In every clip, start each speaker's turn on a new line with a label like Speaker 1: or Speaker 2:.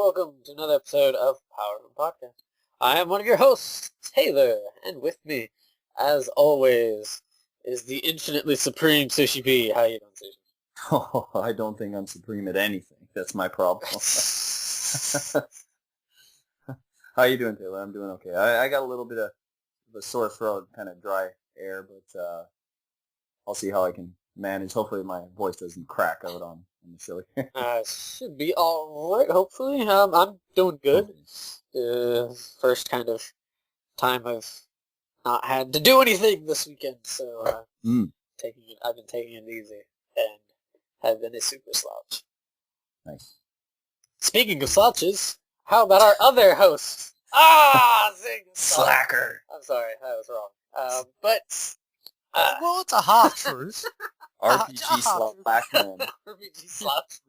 Speaker 1: welcome to another episode of Power of Podcast. I am one of your hosts, Taylor, and with me, as always, is the infinitely supreme Sushi P. How you doing, Sushi?
Speaker 2: Oh, I don't think I'm supreme at anything. That's my problem. How you doing, Taylor? I'm doing okay. I got a little bit of a sore throat, kind of dry air, but I'll see how I can manage. Hopefully my voice doesn't crack out on the show.
Speaker 1: Should be alright, hopefully. I'm doing good. First kind of time I've not had to do anything this weekend, so I've been taking it easy, and have been a super slouch.
Speaker 2: Nice.
Speaker 1: Speaking of slouches, how about our other host? Zing!
Speaker 2: Slacker!
Speaker 1: I'm sorry, that was wrong.
Speaker 3: Well, it's a half truth.
Speaker 2: RPG Slackman.
Speaker 1: RPG slouch.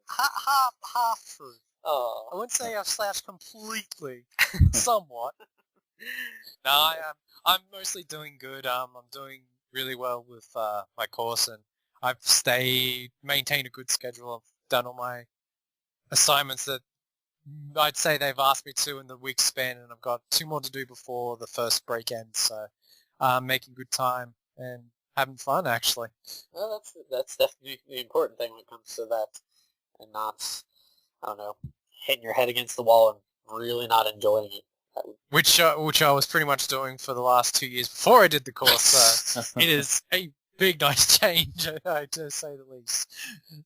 Speaker 3: Half truth.
Speaker 1: Oh.
Speaker 3: I wouldn't say I've slouched completely. Somewhat. No, I'm mostly doing good. I'm doing really well with my course, and I've maintained a good schedule. I've done all my assignments that I'd say they've asked me to in the week span, and I've got 2 more to do before the first break ends. So I'm making good time and having fun, actually.
Speaker 1: Well, that's definitely the important thing when it comes to that, and not, I don't know, hitting your head against the wall and really not enjoying it.
Speaker 3: Which I was pretty much doing for the last 2 years before I did the course. So it is a big, nice change, to say the least.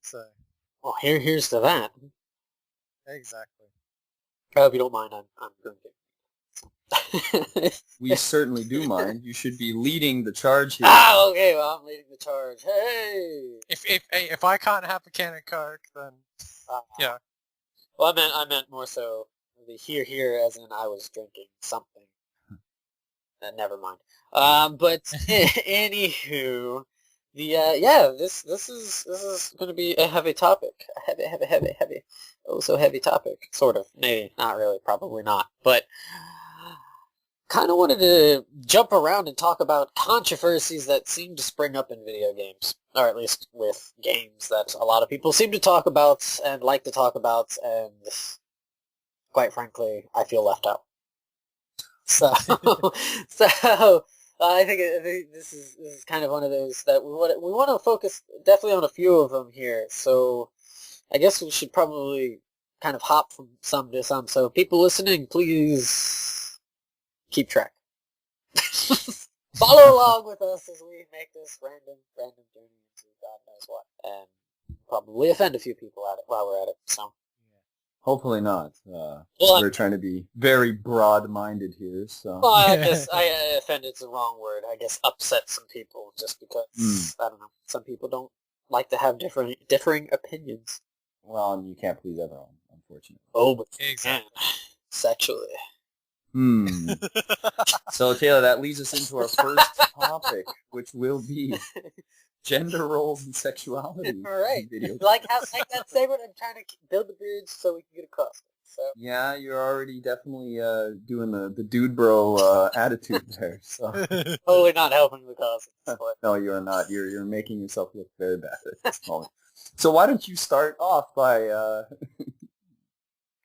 Speaker 3: So.
Speaker 1: Well, here's to that.
Speaker 3: Exactly.
Speaker 1: I hope you don't mind. I'm drinking.
Speaker 2: We certainly do mind. You should be leading the charge here.
Speaker 1: Okay. Well, I'm leading the charge. Hey.
Speaker 3: If I can't have a can of Coke, then yeah.
Speaker 1: Well, I meant more so the here as in I was drinking something. Never mind. But anywho, this is going to be a heavy topic. A heavy, oh so heavy topic. Sort of. Maybe not really. Probably not. But kind of wanted to jump around and talk about controversies that seem to spring up in video games, or at least with games that a lot of people seem to talk about and like to talk about, and quite frankly, I feel left out. So, I think this is kind of one of those that we want to focus definitely on a few of them here. So, I guess we should probably kind of hop from some to some. So, people listening, please keep track. Follow along with us as we make this random journey into God knows what, and probably offend a few people at it while we're at it. So.
Speaker 2: Hopefully not. We're trying to be very broad-minded here, so...
Speaker 1: Well, I guess offended's the wrong word. I guess upset some people just because, I don't know, some people don't like to have differing opinions.
Speaker 2: Well, and you can't please everyone, unfortunately.
Speaker 1: Oh, but
Speaker 3: exactly.
Speaker 1: Sexually.
Speaker 2: So, Taylor, that leads us into our first topic, which will be gender roles and sexuality.
Speaker 1: All right.
Speaker 2: Video.
Speaker 1: Like that statement, I'm trying to build the bridge so we can get across it. So.
Speaker 2: Yeah, you're already definitely doing the dude bro attitude there. So.
Speaker 1: Totally not helping the cause.
Speaker 2: No, you're not. You're making yourself look very bad at this moment. So why don't you start off by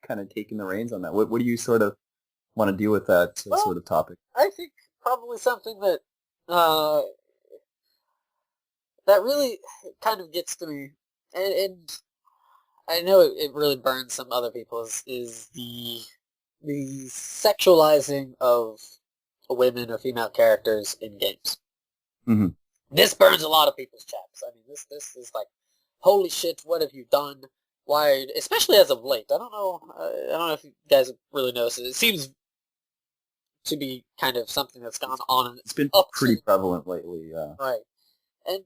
Speaker 2: kind of taking the reins on that? What do you sort of want to deal with that sort of topic?
Speaker 1: I think probably something that that really kind of gets to me, and I know it really burns some other people, is the sexualizing of women or female characters in games. Mm-hmm. This burns a lot of people's chaps. I mean, this is like, holy shit, what have you done? Why, especially as of late. I don't know if you guys have really noticed it. It seems to be kind of something that's gone on.
Speaker 2: It's been pretty prevalent lately.
Speaker 1: Right. And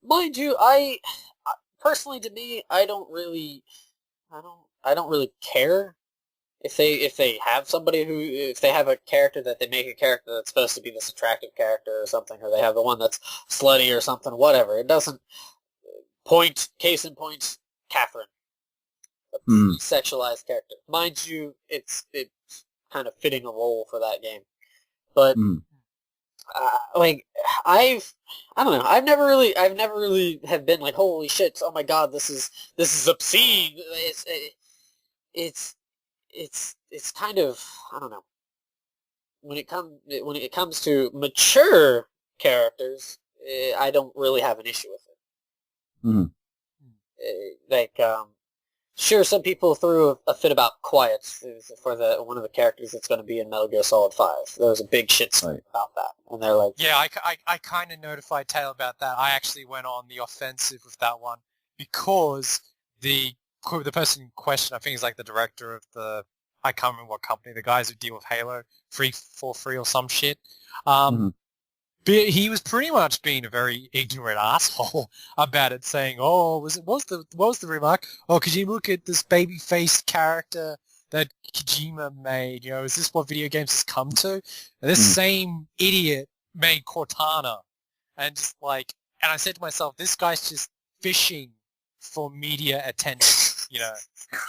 Speaker 1: mind you, I personally, to me, I don't really care if they have if they have a character that they make a character that's supposed to be this attractive character or something, or they have the one that's slutty or something, whatever. It doesn't case in point, Catherine, a sexualized character. Mind you, it's kind of fitting a role for that game, but. I don't know. I've never really have been like, holy shit! Oh my god, this is obscene. it's kind of, I don't know, when it comes to mature characters, I don't really have an issue with it.
Speaker 2: Mm-hmm.
Speaker 1: Like, sure, some people threw a fit about Quiet for one of the characters that's going to be in Metal Gear Solid 5. There was a big shitstorm about that, and they're like,
Speaker 3: Yeah, I kind of notified Taylor about that. I actually went on the offensive with that one because the person in question, I think, is like the director of I can't remember what company, the guys who deal with Halo 343 or some shit.
Speaker 2: Mm-hmm.
Speaker 3: But he was pretty much being a very ignorant asshole about it, saying, "Oh, what was the remark? Oh, could you look at this baby-faced character that Kojima made? You know, is this what video games has come to?" And this same idiot made Cortana, and just like, and I said to myself, this guy's just fishing for media attention, you know,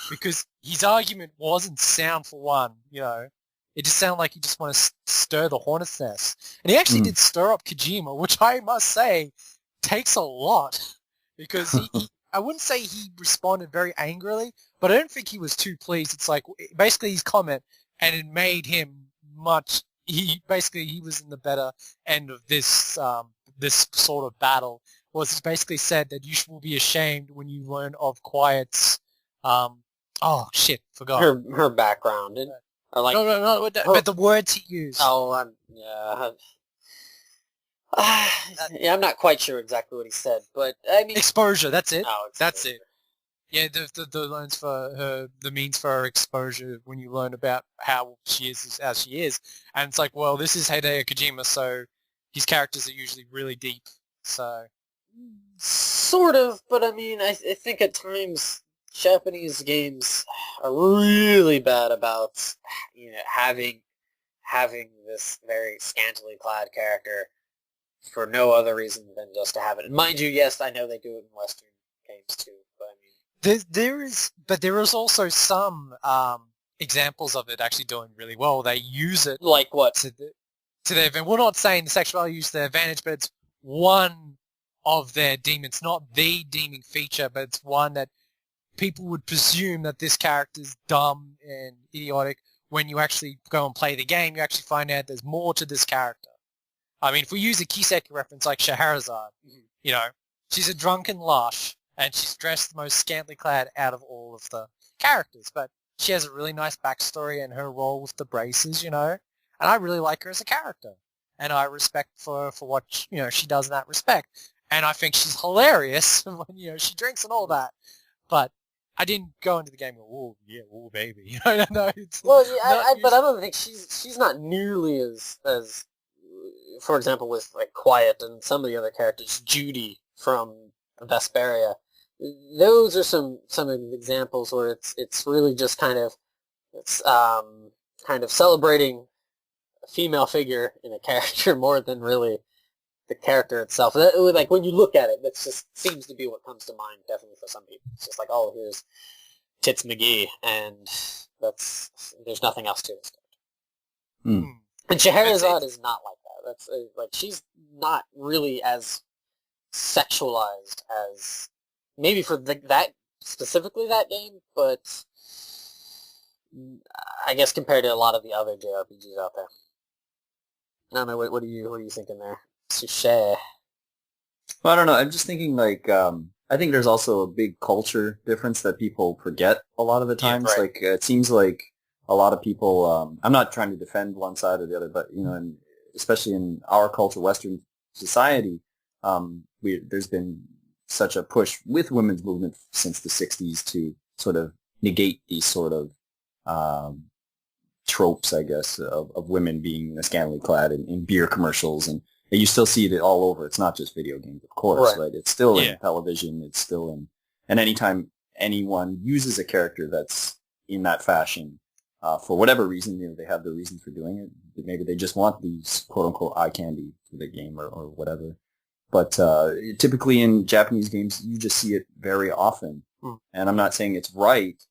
Speaker 3: because his argument wasn't sound for one, you know. It just sounded like he just wanted to stir the hornet's nest. And he actually did stir up Kojima, which I must say takes a lot. Because I wouldn't say he responded very angrily, but I don't think he was too pleased. It's like, basically his comment, and it made him he was in the better end of this this sort of battle, was he basically said that you will be ashamed when you learn of Quiet's, oh shit, forgot.
Speaker 1: her background. Or like,
Speaker 3: no, but the words he used.
Speaker 1: Oh, yeah. Yeah, I'm not quite sure exactly what he said, but I mean...
Speaker 3: Exposure, that's it.
Speaker 1: Oh,
Speaker 3: that's it. Yeah, the learns for her, the means for her exposure when you learn about how she is as she is. And it's like, well, this is Hideo Kojima, so his characters are usually really deep, so...
Speaker 1: Sort of, but I mean, I think at times Japanese games are really bad about, you know, having this very scantily clad character for no other reason than just to have it. And mind you, yes, I know they do it in Western games too, but I mean...
Speaker 3: there is also some examples of it actually doing really well. They use it...
Speaker 1: Like what?
Speaker 3: To their advantage. We're not saying the sexuality use to their advantage, but it's one of their demons, not the demon feature, but it's one that people would presume that this character's dumb and idiotic. When you actually go and play the game, you actually find out there's more to this character. I mean, if we use a Kiseki reference like Scheherazade, you know, she's a drunken lush, and she's dressed the most scantily clad out of all of the characters, but she has a really nice backstory and her role with the braces, you know, and I really like her as a character, and I respect for what, you know, she does in that respect, and I think she's hilarious when, you know, she drinks and all that, but I didn't go into the game and go, oh, yeah, oh, baby. You know, no, it's
Speaker 1: well, yeah, but I don't think she's not nearly as, for example, with like Quiet and some of the other characters, Judy from Vesperia. Those are some examples where it's really just kind of celebrating a female figure in a character more than really the character itself. Like, when you look at it, that just seems to be what comes to mind, definitely for some people. It's just like, oh, here's Tits McGee, and there's nothing else to it. And Scheherazade is not like that. That's like, she's not really as sexualized as maybe for that specifically that game, but I guess compared to a lot of the other JRPGs out there. I don't know. What are you thinking there? Sushi.
Speaker 2: Well, I don't know. I'm just thinking, like, I think there's also a big culture difference that people forget a lot of the times.
Speaker 1: Yeah, right.
Speaker 2: Like, it seems like a lot of people, I'm not trying to defend one side or the other, but, you know, and especially in our culture, Western society, there's been such a push with women's movement since the 60s to sort of negate these sort of tropes, I guess, of women being scantily clad in beer commercials, and you still see it all over. It's not just video games, of course, right? It's still in television. It's still in, and anytime anyone uses a character that's in that fashion, for whatever reason, you know, they have their reason for doing it. Maybe they just want these quote unquote eye candy for the game or whatever. But typically in Japanese games, you just see it very often. And I'm not saying it's right,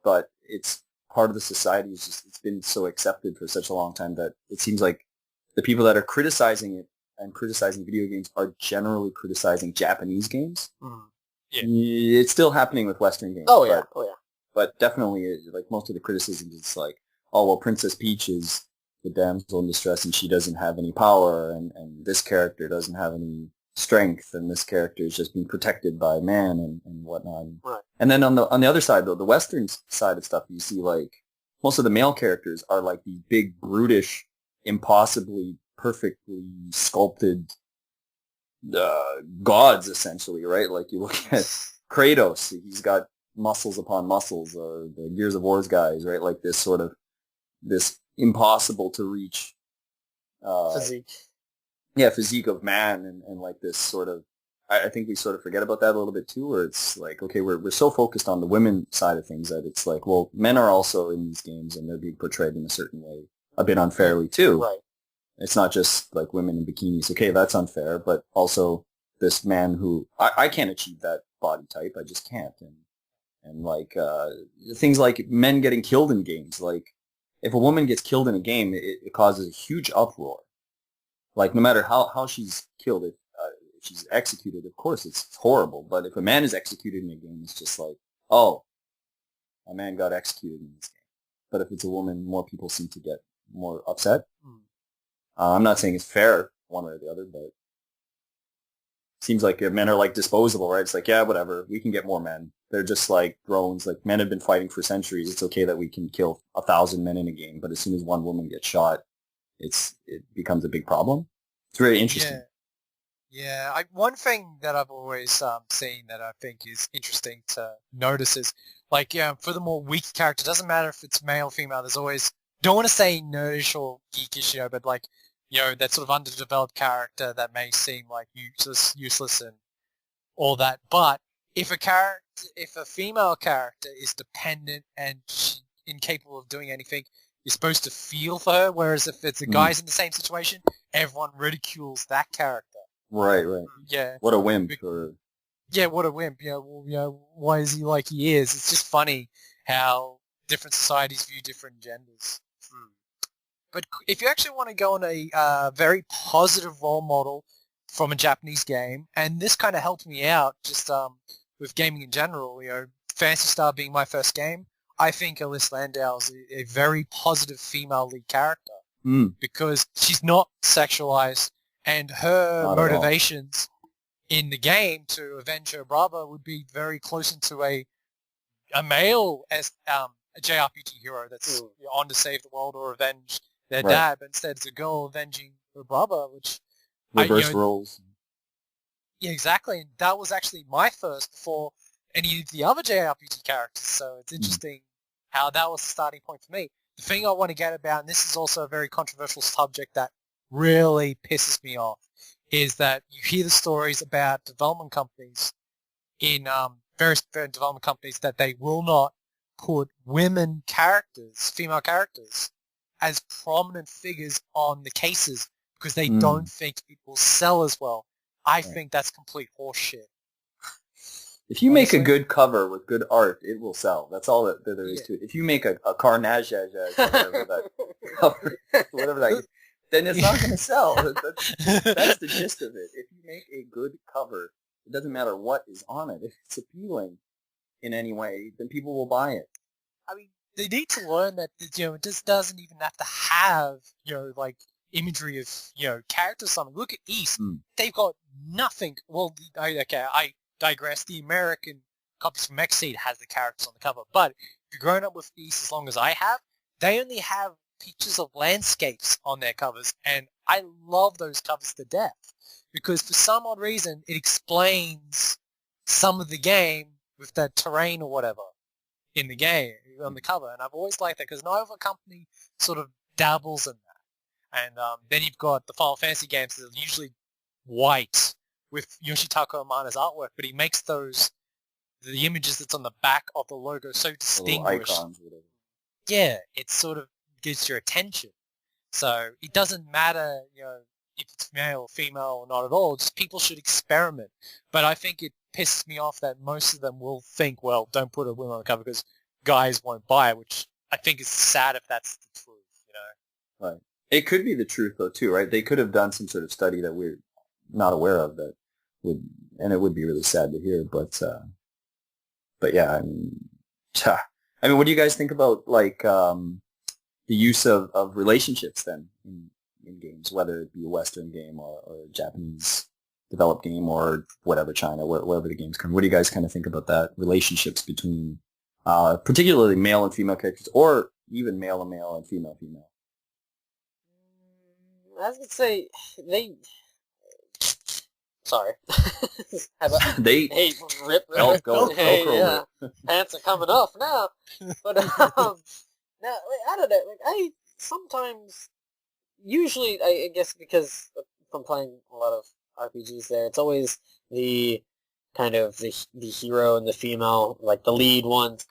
Speaker 2: but it's part of the society. It's been so accepted for such a long time that it seems like the people that are criticizing it and criticizing video games are generally criticizing Japanese games.
Speaker 3: Yeah.
Speaker 2: It's still happening with Western games.
Speaker 1: Oh yeah.
Speaker 2: but definitely, like, most of the criticism is like, oh, well, Princess Peach is the damsel in distress and she doesn't have any power, and this character doesn't have any strength, and this character is just being protected by man and whatnot.
Speaker 1: Right.
Speaker 2: And then on the other side, though, the Western side of stuff, you see, like, most of the male characters are like the big, brutish, impossibly perfectly sculpted gods, essentially, right? Like, you look at Kratos, he's got muscles upon muscles, or the Gears of War's guys, right? Like, this impossible to reach
Speaker 1: Physique.
Speaker 2: yeah, physique of man, and like this sort of, I think we sort of forget about that a little bit too, where it's like, okay, we're so focused on the women side of things that it's like, well, men are also in these games and they're being portrayed in a certain way, a bit unfairly too.
Speaker 1: Right.
Speaker 2: It's not just like women in bikinis. Okay, that's unfair, but also this man who, I can't achieve that body type, I just can't. And like, things like men getting killed in games, like, if a woman gets killed in a game, it causes a huge uproar. Like, no matter how she's killed, if she's executed, of course, it's horrible. But if a man is executed in a game, it's just like, oh, a man got executed in this game. But if it's a woman, more people seem to get more upset. I'm not saying it's fair one way or the other, but it seems like men are like disposable, right? It's like, yeah, whatever, we can get more men. They're just like drones. Like, men have been fighting for centuries. It's okay that we can kill 1,000 men in a game, but as soon as one woman gets shot, it becomes a big problem. It's very interesting.
Speaker 3: Yeah. One thing that I've always seen that I think is interesting to notice is, like, for the more weak character, it doesn't matter if it's male or female, there's always, don't want to say nerdish or geekish, but like, that sort of underdeveloped character that may seem like useless and all that. But if a female character is dependent and incapable of doing anything, you're supposed to feel for her, whereas if it's a guy's in the same situation, everyone ridicules that character.
Speaker 2: Right.
Speaker 3: Yeah.
Speaker 2: What a wimp.
Speaker 3: Yeah, what a wimp. Why is he like he is? It's just funny how different societies view different genders. But if you actually want to go on a very positive role model from a Japanese game, and this kind of helped me out just with gaming in general, Phantasy Star being my first game, I think Alyssa Landau is a very positive female lead character because she's not sexualized, and her
Speaker 2: Not
Speaker 3: motivations in the game to avenge her brother would be very close into a male as a JRPG hero that's on to save the world or avenge their dad, but instead it's a girl avenging her brother, which
Speaker 2: reverse roles.
Speaker 3: Yeah, exactly. And that was actually my first before any of the other JRPG characters, so it's interesting how that was the starting point for me. The thing I want to get about, and this is also a very controversial subject that really pisses me off, is that you hear the stories about development companies in various development companies that they will not put women characters, female characters, as prominent figures on the cases because they don't think it will sell as well. I think that's complete horseshit.
Speaker 2: If you make a good cover with good art, it will sell. That's all that there is to it. If you make a carnage, whatever that cover, whatever that is, then it's not going to sell. That's the gist of it. If you make a good cover, it doesn't matter what is on it. If it's appealing in any way, then people will buy it.
Speaker 3: I mean, they need to learn that it just doesn't even have to have like imagery of characters. Something. Look at East; they've got nothing. Well, I digress. The American copies from Xseed has the characters on the cover, but if you've grown up with East as long as I have, they only have pictures of landscapes on their covers, and I love those covers to death because for some odd reason it explains some of the game with the terrain or whatever in the game on the cover, and I've always liked that because no other company sort of dabbles in that. And then you've got the Final Fantasy games that are usually white with Yoshitaka Amana's artwork, but he makes the images that's on the back of the logo so distinguished.
Speaker 2: Icons, whatever.
Speaker 3: Yeah, it sort of gives your attention. So it doesn't matter, if it's male or female or not at all. Just people should experiment. But I think it pisses me off that most of them will think, well, don't put a woman on the cover because guys won't buy it, which I think is sad if that's the truth,
Speaker 2: Right. It could be the truth, though, too, right? They could have done some sort of study that we're not aware of that would, and it would be really sad to hear, but yeah, I mean, I mean, what do you guys think about like the use of relationships then in games, whether it be a Western game or a Japanese developed game or whatever, China, wherever the games come? What do you guys kind of think about that? Relationships between particularly male and female characters, or even male and male and female female?
Speaker 1: I was gonna say they. Sorry. How about,
Speaker 2: They
Speaker 1: hey, rip.
Speaker 2: go
Speaker 1: Hey,
Speaker 2: Kroger.
Speaker 1: yeah, pants are coming off now. But now like, I don't know. Like I sometimes, usually, I guess because from playing a lot of RPGs, there it's always the kind of the hero and the female, like the lead ones,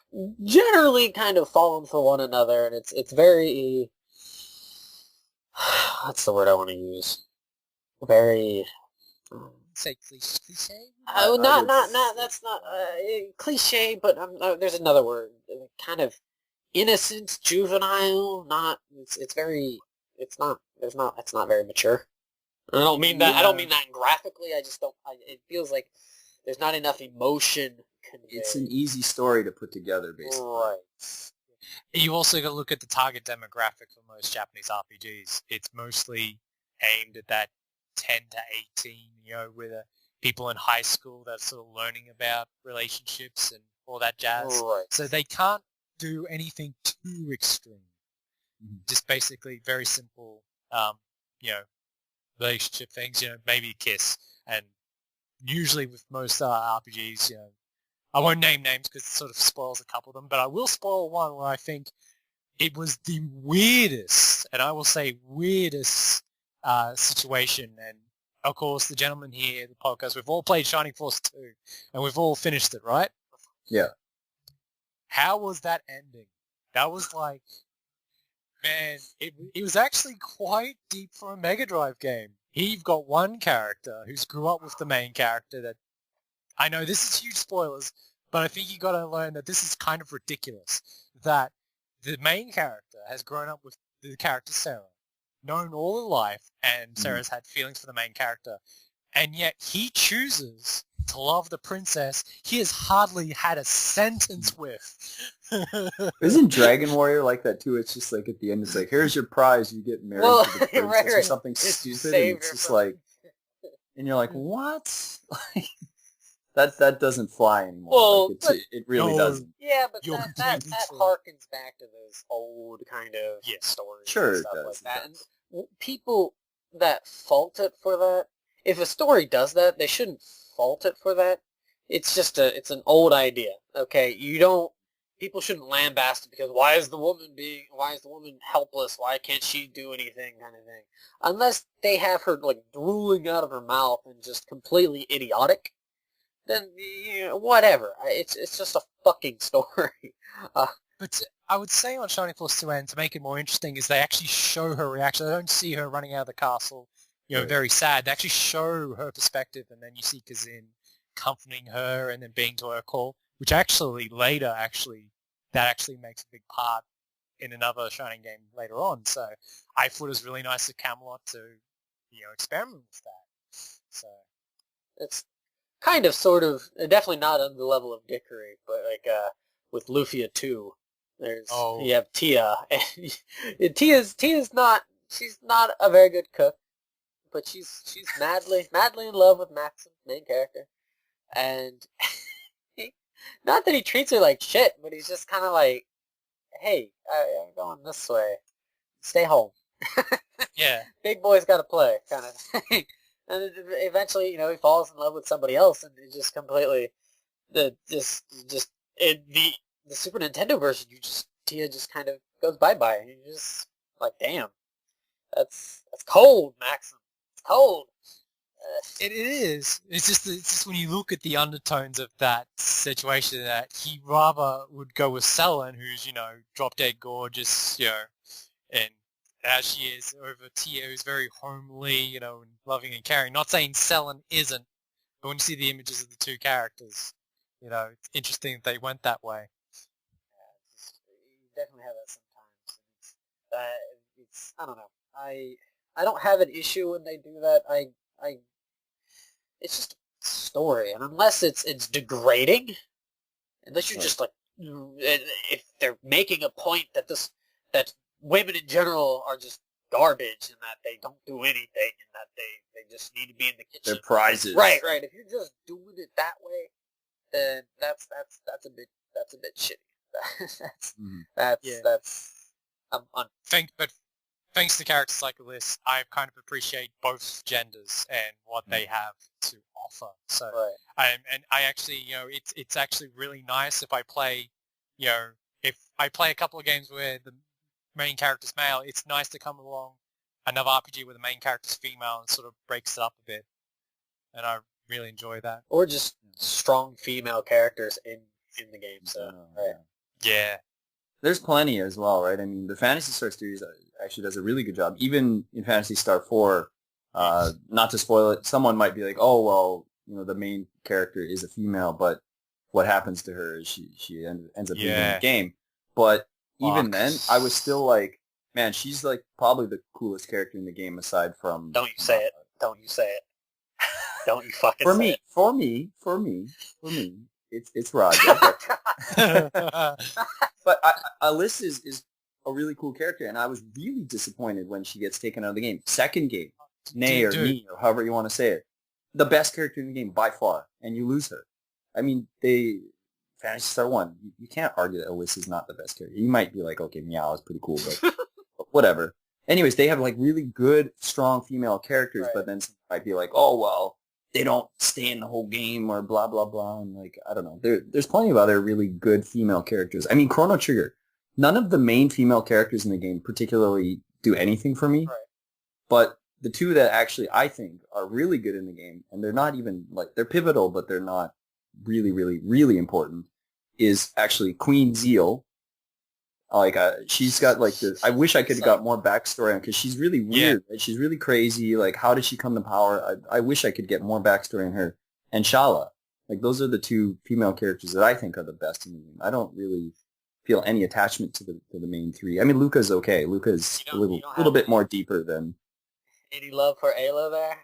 Speaker 1: generally kind of falling for one another, and it's very. What's the word I want to use? Very.
Speaker 3: Say cliche?
Speaker 1: Oh,
Speaker 2: I would
Speaker 1: not. That's not cliche, but there's another word. Kind of innocent, juvenile. Not. It's very. It's not. There's not. It's not very mature. I don't mean that. I don't mean that graphically. I just don't. It feels like there's not enough emotion conveyed.
Speaker 2: It's an easy story to put together, basically.
Speaker 1: Right.
Speaker 3: You also got to look at the target demographic for most Japanese RPGs. It's mostly aimed at that 10 to 18, with people in high school that are sort of learning about relationships and all that jazz.
Speaker 1: Right.
Speaker 3: So they can't do anything too extreme.
Speaker 2: Mhm.
Speaker 3: Just basically very simple, relationship things, maybe a kiss. And usually with most RPGs, I won't name names because it sort of spoils a couple of them, but I will spoil one where I think it was the weirdest, and I will say weirdest situation. And of course, the gentleman here, the podcast, we've all played Shining Force 2, and we've all finished it, right?
Speaker 2: Yeah.
Speaker 3: How was that ending? That was like, man, it was actually quite deep for a Mega Drive game. Here you've got one character who's grew up with the main character that, I know this is huge spoilers, but I think you got to learn that this is kind of ridiculous, that the main character has grown up with the character Sarah, known all her life, and Sarah's had feelings for the main character, and yet he chooses to love the princess he has hardly had a sentence with.
Speaker 2: Isn't Dragon Warrior like that too? It's just like at the end, it's like, here's your prize, you get married
Speaker 1: Well,
Speaker 2: to the princess
Speaker 1: right.
Speaker 2: or something
Speaker 1: It
Speaker 2: stupid, and
Speaker 1: saved
Speaker 2: it's
Speaker 1: her
Speaker 2: just
Speaker 1: from-
Speaker 2: like, and you're like, what? That doesn't fly anymore.
Speaker 1: Well,
Speaker 2: Like,
Speaker 1: but-
Speaker 2: it really
Speaker 3: No.
Speaker 2: doesn't.
Speaker 1: Yeah, but
Speaker 3: You're
Speaker 1: that
Speaker 3: completely true.
Speaker 1: harkens back to those old kind of
Speaker 3: Yeah.
Speaker 1: stories
Speaker 2: Sure,
Speaker 1: and
Speaker 2: it
Speaker 1: stuff
Speaker 2: does,
Speaker 1: like
Speaker 2: it
Speaker 1: that.
Speaker 2: does.
Speaker 1: And people that fault it for that, if a story does that, they shouldn't fault it for that. It's an old idea. Okay, people shouldn't lambast it because why is the woman helpless? Why can't she do anything, kind of thing? Unless they have her like drooling out of her mouth and just completely idiotic, then whatever. It's just a fucking story.
Speaker 3: But I would say on Shining Force 2 and to make it more interesting is they actually show her reaction. They don't see her running out of the castle,
Speaker 2: Right.
Speaker 3: very sad. They actually show her perspective, and then you see Kazin comforting her and then being to her call, which actually later that actually makes a big part in another Shining game later on. So I thought it was really nice of Camelot to experiment with that. So
Speaker 1: It's kind of, sort of, definitely not on the level of Dickory, but like with Lufia 2, you have Tia, and Tia's not, she's not a very good cook, but she's madly in love with Maxim, main character, and not that he treats her like shit, but he's just kind of like, hey, I'm going this way, stay home.
Speaker 3: yeah.
Speaker 1: Big boy's got to play, kind of thing. And then eventually, he falls in love with somebody else, and it just completely, the Super Nintendo version, Tia just kind of goes bye-bye, and you're just like, damn, that's cold, Maxim. It's cold.
Speaker 3: It is. It's just when you look at the undertones of that situation that he rather would go with Selen, who's, drop dead gorgeous, and as she is, over Tia, who's very homely, and loving and caring. Not saying Selen isn't, but when you see the images of the two characters, it's interesting that they went that way.
Speaker 1: You definitely have that sometimes. It's I don't know. I don't have an issue when they do that. It's just a story, and unless it's degrading, unless you're just like if they're making a point that that women in general are just garbage and that they don't do anything and that they just need to be in the kitchen.
Speaker 2: They're prizes.
Speaker 1: Right. If you're just doing it that way, then that's a bit shitty. That's
Speaker 3: But thanks to characters like Alyss, I kind of appreciate both genders and what they have to offer. So, I actually, it's actually really nice if I play, if I play a couple of games where the main character's male, it's nice to come along another RPG where the main character's female and sort of breaks it up a bit. And I really enjoy that.
Speaker 1: Or just strong female characters in the game. So,
Speaker 3: Yeah.
Speaker 2: There's plenty as well, right? I mean, the Phantasy Star series actually does a really good job. Even in Phantasy Star 4, not to spoil it, someone might be like, oh, well, the main character is a female, but what happens to her is she ends up being in the game. But even then, I was still like, man, she's like probably the coolest character in the game aside from...
Speaker 1: Don't you say it. Don't you say it. Don't you fucking say it.
Speaker 2: For me, it's Roger. But Alyss is a really cool character, and I was really disappointed when she gets taken out of the game. Second game, Nay or Nee, or however you want to say it. The best character in the game by far, and you lose her. I mean, Phantasy Star 1, you can't argue that Alyss is not the best character. You might be like, okay, Meow is pretty cool, but whatever. Anyways, they have like really good, strong female characters, but then some might be like, oh, well, they don't stay in the whole game or blah, blah, blah. And like, I don't know. There's plenty of other really good female characters. I mean, Chrono Trigger, none of the main female characters in the game particularly do anything for me.
Speaker 1: Right.
Speaker 2: But the two that actually I think are really good in the game, and they're not even, like, they're pivotal, but they're not really, really, really important, is actually Queen Zeal. Like, she's got, like, I wish I could have got more backstory on, because she's really weird. Yeah. Right? She's really crazy. Like, how did she come to power? I wish I could get more backstory on her. And Shala. Like, those are the two female characters that I think are the best in the game. I don't really feel any attachment to the main three. I mean, Luca's okay. Luca's a little bit more deeper than...
Speaker 1: Any love for Ayla there?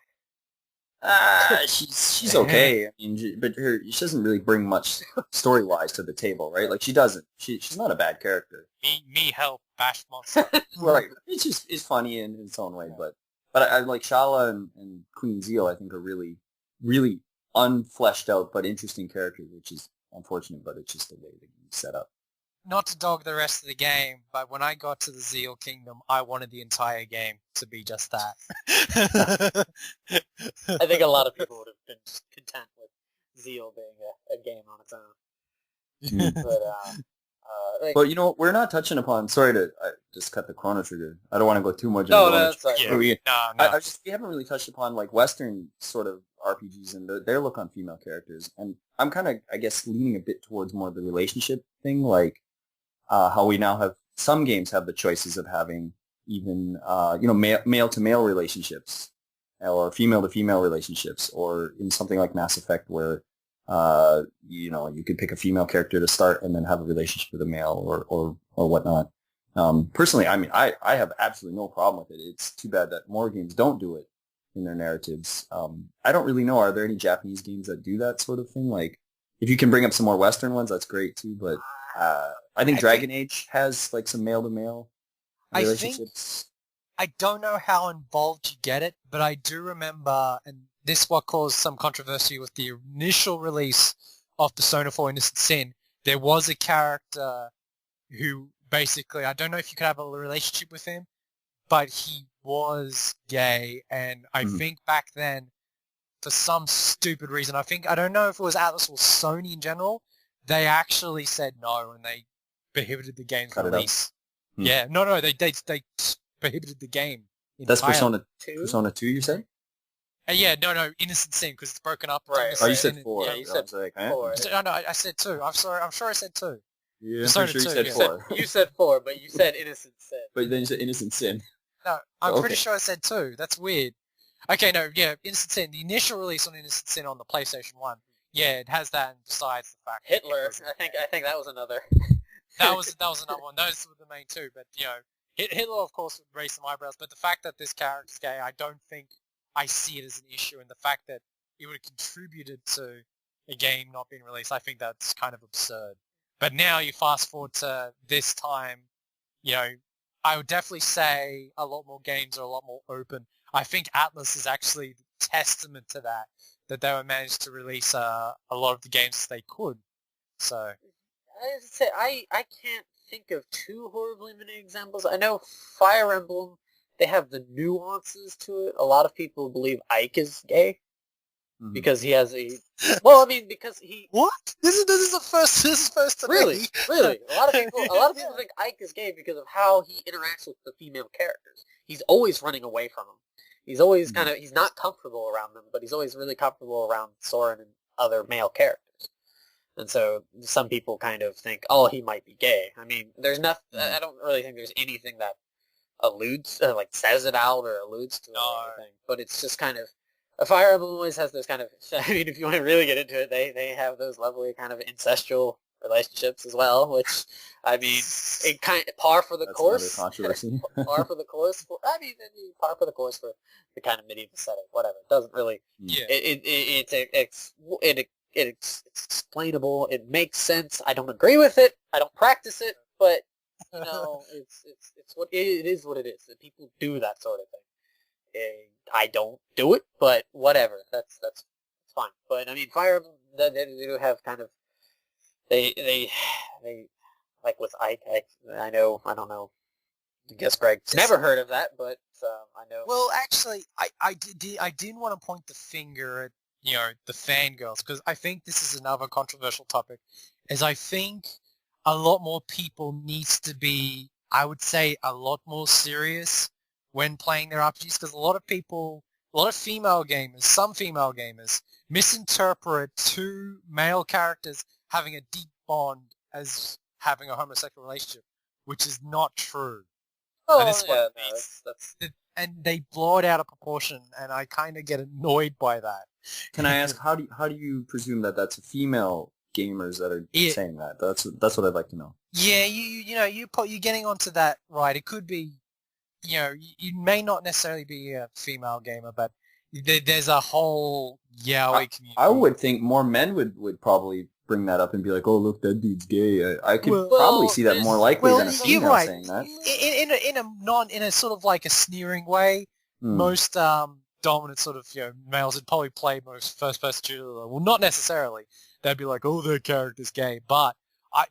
Speaker 2: She's okay. I mean, but she doesn't really bring much story-wise to the table, right? Like, she doesn't. She's not a bad character.
Speaker 3: Me help bash monster.
Speaker 2: Right. It's funny in its own way, but I like Shala and Queen Zeal. I think are really, really unfleshed out but interesting characters, which is unfortunate, but it's just the way the game's set up.
Speaker 3: Not to dog the rest of the game, but when I got to the Zeal Kingdom, I wanted the entire game to be just that.
Speaker 1: I think a lot of people would have been content with Zeal being a game on its own.
Speaker 2: But, we're not touching upon... Sorry to just cut the Chrono Trigger. I don't want to go too much into
Speaker 1: No, that's right.
Speaker 3: Yeah.
Speaker 2: We haven't really touched upon, like, Western sort of RPGs and their look on female characters. And I'm kind of, I guess, leaning a bit towards more of the relationship thing, like how we now have... Some games have the choices of having even, male-to-male relationships or female-to-female relationships, or in something like Mass Effect where... you could pick a female character to start and then have a relationship with a male or whatnot. Personally, I mean, I have absolutely no problem with it. It's too bad that more games don't do it in their narratives. I don't really know. Are there any Japanese games that do that sort of thing? Like, if you can bring up some more Western ones, that's great too. But I think Dragon Age has like some male-to-male relationships.
Speaker 3: I don't know how involved you get it, but I do remember, and this what caused some controversy with the initial release of Persona 4 Innocent Sin. There was a character who basically, I don't know if you could have a relationship with him, but he was gay, and I think back then, for some stupid reason, I don't know if it was Atlas or Sony in general, they actually said no, and they prohibited the game's release. Yeah, no, they prohibited the game entirely.
Speaker 2: That's Persona 2? Persona 2, you said?
Speaker 3: Yeah, no, Innocent Sin, because it's broken up.
Speaker 1: Right.
Speaker 2: Oh, you said 4.
Speaker 1: Yeah, you said 4.
Speaker 3: No, I said 2. I'm sorry, I'm sure I said 2.
Speaker 2: Yeah, I'm sure you said 4.
Speaker 1: You said 4, but you said Innocent Sin.
Speaker 2: But then you said Innocent Sin.
Speaker 3: No, I'm pretty sure I said 2. That's weird. Okay, no, yeah, Innocent Sin. The initial release on Innocent Sin on the PlayStation 1. Yeah, it has that, and besides the fact
Speaker 1: Hitler. I think that was another.
Speaker 3: that was another one. Those were the main two, but Hitler, of course, would raise some eyebrows. But the fact that this character's gay, I don't think I see it as an issue, and the fact that it would have contributed to a game not being released, I think that's kind of absurd. But now you fast forward to this time, you know, I would definitely say a lot more games are a lot more open. I think Atlas is actually testament to that they were managed to release a lot of the games they could. So
Speaker 1: I would say I can't think of too horribly many examples. I know Fire Emblem, they have the nuances to it. A lot of people believe Ike is gay because he has a. Well, I mean, because he.
Speaker 3: what? This is first to
Speaker 1: Really,
Speaker 3: me.
Speaker 1: really. A lot of people think Ike is gay because of how he interacts with the female characters. He's always running away from them. He's always he's not comfortable around them, but he's always really comfortable around Soren and other male characters. And so some people kind of think, oh, he might be gay. I mean, there's nothing. I don't really think there's anything that alludes, like says it out or alludes to it or anything. But it's just kind of, a Fire Emblem always has this kind of. I mean, if you want to really get into it, they have those lovely kind of incestual relationships as well, which I mean, it kind of par for the course.
Speaker 2: Controversy.
Speaker 1: Par for the course. Par for the course for the kind of medieval setting. Whatever. It doesn't really.
Speaker 3: Yeah.
Speaker 1: It's explainable. It makes sense. I don't agree with it. I don't practice it, but you know, it's what it is. What it is. That people do that sort of thing. I don't do it, but whatever. That's fine. But I mean, Fire Emblem, they do have kind of they like with Ike. I know. I don't know. I guess Greg's never heard of that, but I know.
Speaker 3: Well, actually, I didn't want to point the finger at, you know, the fangirls, because I think this is another controversial topic, is I think a lot more people needs to be, I would say, a lot more serious when playing their RPGs, because a lot of female gamers, some female gamers, misinterpret two male characters having a deep bond as having a homosexual relationship, which is not true.
Speaker 1: Oh,
Speaker 3: and
Speaker 1: yeah, that's...
Speaker 3: And they blow it out of proportion, and I kind of get annoyed by that.
Speaker 2: Can I ask, how do you presume that that's female gamers that are saying that? That's what I'd like to know.
Speaker 3: Yeah, you're getting onto that right. It could be, you know, you may not necessarily be a female gamer, but there's a whole yaoi community.
Speaker 2: I would think more men would probably bring that up and be like, "Oh, look, that dude's gay." I could probably see that more likely than a female saying that.
Speaker 3: In a sort of like a sneering way. Most dominant sort of, you know, males would probably play most first-person shooter. Well, not necessarily. They'd be like, "Oh, their character's gay," but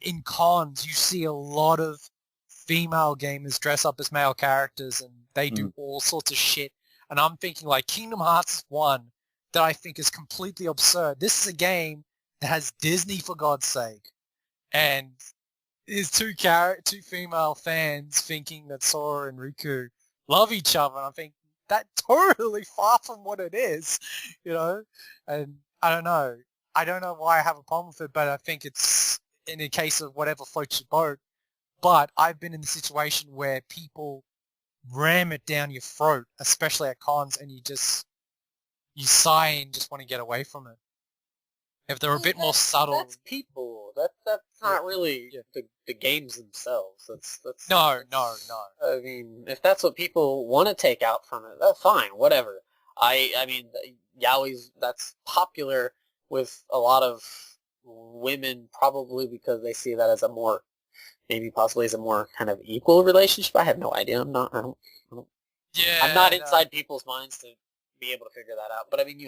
Speaker 3: in cons, you see a lot of female gamers dress up as male characters, and they do all sorts of shit. And I'm thinking, like, Kingdom Hearts 1, that I think is completely absurd. This is a game that has Disney, for God's sake, and there's two female fans thinking that Sora and Riku love each other, and I think that's totally far from what it is, you know? And I don't know why I have a problem with it, but I think it's in a case of whatever floats your boat. But I've been in the situation where people ram it down your throat, especially at cons, and you sigh and just want to get away from it. If they're a bit more subtle.
Speaker 1: That's people. That's not really the games themselves. That's
Speaker 3: No.
Speaker 1: I mean, if that's what people want to take out from it, that's fine. Whatever. I mean, yaois, that's popular with a lot of women, probably because they see that as a more, maybe possibly as a more kind of equal relationship. I have no idea. I'm not inside people's minds to be able to figure that out. But I mean,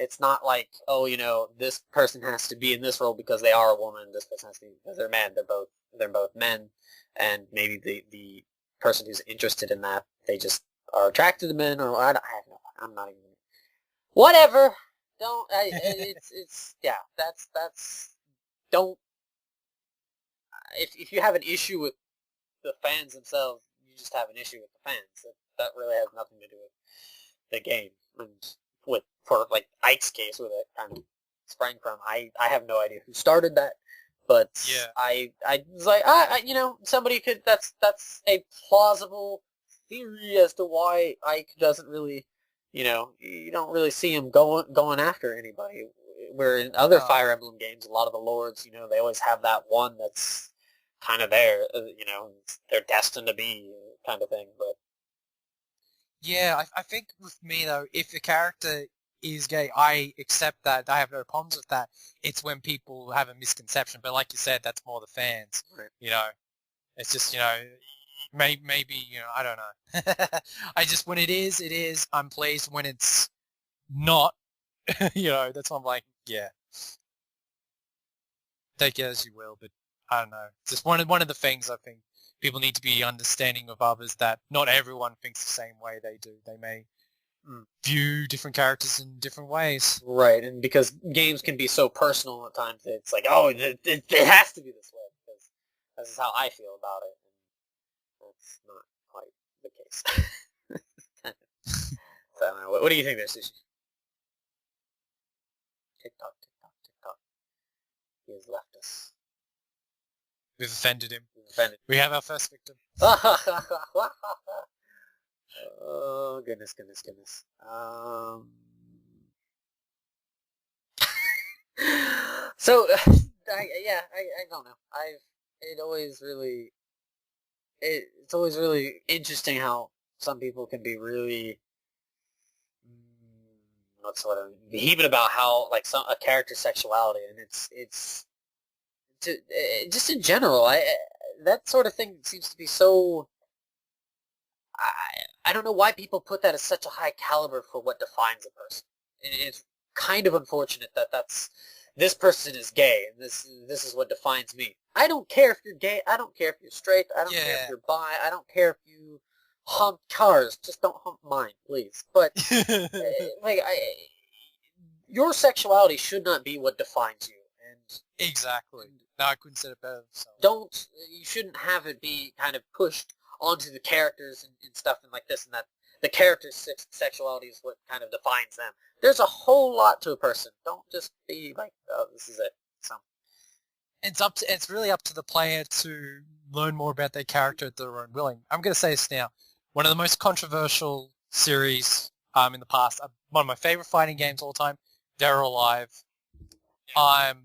Speaker 1: it's not like, oh, you know, this person has to be in this role because they are a woman. This person has to be because they're man. They're both men, and maybe the person who's interested in that, they just are attracted to men, or I'm not even. Whatever. Don't. Don't. If you have an issue with the fans themselves, you just have an issue with the fans. That really has nothing to do with the game. And for like Ike's case, where that kind of sprang from, I have no idea who started that, but
Speaker 3: yeah.
Speaker 1: I was like, you know, somebody could. That's a plausible theory as to why Ike doesn't really, you know, you don't really see him going after anybody. Where in other Fire Emblem games, a lot of the lords, you know, they always have that one that's kind of there, you know, they're destined to be kind of thing. But
Speaker 3: yeah, I think with me though, if the character is gay. I accept that. I have no problems with that. It's when people have a misconception. But like you said, that's more the fans.
Speaker 1: Right.
Speaker 3: You know, it's just, you know, maybe, you know, I don't know. I just, when it is. I'm pleased. When it's not, you know, that's why I'm like, yeah. Take it as you will, but I don't know. It's just one of the things I think people need to be understanding of others, that not everyone thinks the same way they do. They may view different characters in different ways.
Speaker 1: Right, and because games can be so personal at times, it's like, oh, it has to be this way, because this is how I feel about it. And that's not quite the case. So, I don't know. What do you think there, Sushi? TikTok. He has left us.
Speaker 3: We've offended him.
Speaker 1: We've offended.
Speaker 3: We have our first victim.
Speaker 1: Oh, goodness. So, I don't know. It's always really interesting how some people can be really, what's sort of vehement about how, like, a character's sexuality, and it's just in general, that sort of thing seems to be so. I don't know why people put that as such a high caliber for what defines a person. It's kind of unfortunate that this person is gay, and this is what defines me. I don't care if you're gay. I don't care if you're straight. I don't care if you're bi. I don't care if you hump cars. Just don't hump mine, please. But your sexuality should not be what defines you. And
Speaker 3: exactly. No, I couldn't say it better. So.
Speaker 1: You shouldn't have it be kind of pushed onto the characters and stuff and like this and that. The character's sexuality is what kind of defines them. There's a whole lot to a person. Don't just be like, oh, this is it. So
Speaker 3: it's really up to the player to learn more about their character at their own willing. I'm going to say this now. One of the most controversial series in the past, one of my favorite fighting games of all time, Dead or Alive. Dead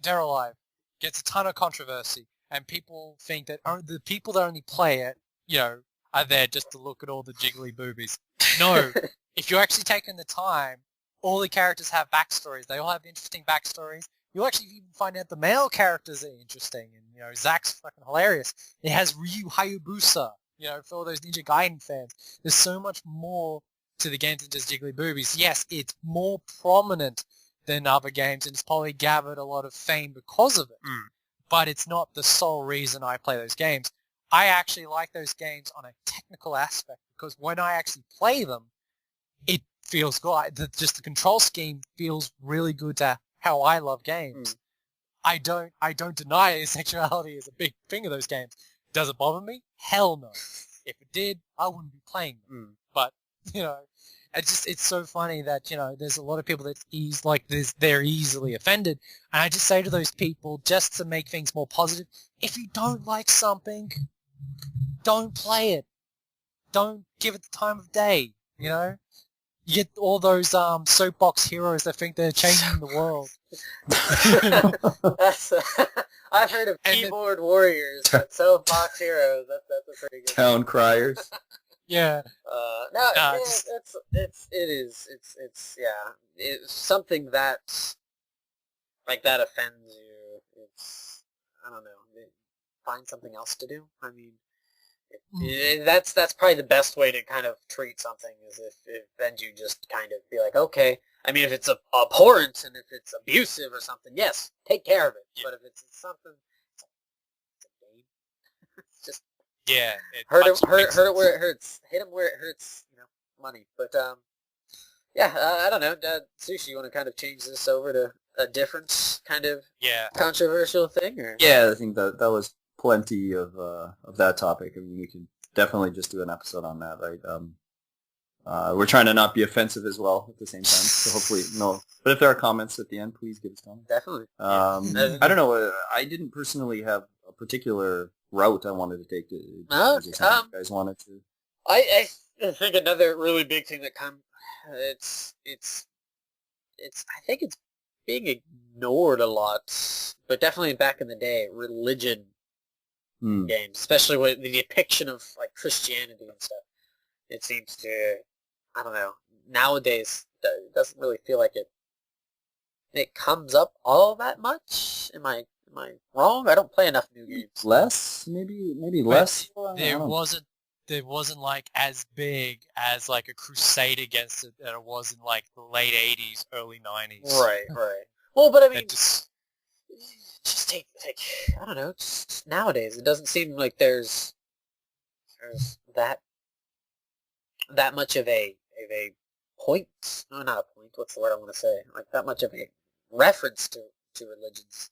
Speaker 3: or Alive gets a ton of controversy, and people think that the people that only play it, you know, are there just to look at all the jiggly boobies. No, if you're actually taking the time, all the characters have backstories. They all have interesting backstories. You'll actually even find out the male characters are interesting, and, you know, Zack's fucking hilarious. It has Ryu Hayabusa, you know, for all those Ninja Gaiden fans. There's so much more to the games than just jiggly boobies. Yes, it's more prominent than other games, and it's probably gathered a lot of fame because of it. But it's not the sole reason I play those games. I actually like those games on a technical aspect, because when I actually play them, it feels good. Just the control scheme feels really good to how I love games. I don't deny sexuality is a big thing of those games. Does it bother me? Hell no. If it did, I wouldn't be playing them. But, you know, it's so funny that, you know, there's a lot of people that they're easily offended. And I just say to those people, just to make things more positive, if you don't like something, don't play it. Don't give it the time of day, you know? You get all those soapbox heroes that think they're changing the world.
Speaker 1: I've heard of keyboard warriors, but soapbox heroes. That's a pretty good
Speaker 2: town criers.
Speaker 3: Yeah.
Speaker 1: It's something that like that offends you. It's, I don't know. Find something else to do. I mean, that's probably the best way to kind of treat something, is if then you just kind of be like, okay. I mean, if it's abhorrent and if it's abusive or something, yes, take care of it. Yeah. But if it's something, it's a game. It's just hurt it where it hurts. Hit him where it hurts. You know, money. But I don't know. Sushi, you want to kind of change this over to a different kind of controversial thing, or?
Speaker 2: Yeah, I think that was plenty of that topic. I mean, we can definitely just do an episode on that, right? We're trying to not be offensive as well at the same time, so hopefully, no. But if there are comments at the end, please give us comments.
Speaker 1: Definitely.
Speaker 2: I don't know. I didn't personally have a particular route I wanted to take. You guys wanted to?
Speaker 1: I think another really big thing that it's I think it's being ignored a lot, but definitely back in the day, religion games, especially with the depiction of like Christianity and stuff. It seems to, I don't know, nowadays doesn't really feel like it comes up all that much. Am I wrong? I don't play enough new games.
Speaker 2: Less, maybe
Speaker 3: But
Speaker 2: less.
Speaker 3: there wasn't like as big as like a crusade against it that it was in like the late 80s, early 90s.
Speaker 1: Right. Well, but I mean,
Speaker 3: That just
Speaker 1: just take like I don't know. Just nowadays, it doesn't seem like there's that much of a point. No, not a point. What's the word I want to say? Like that much of a reference to religions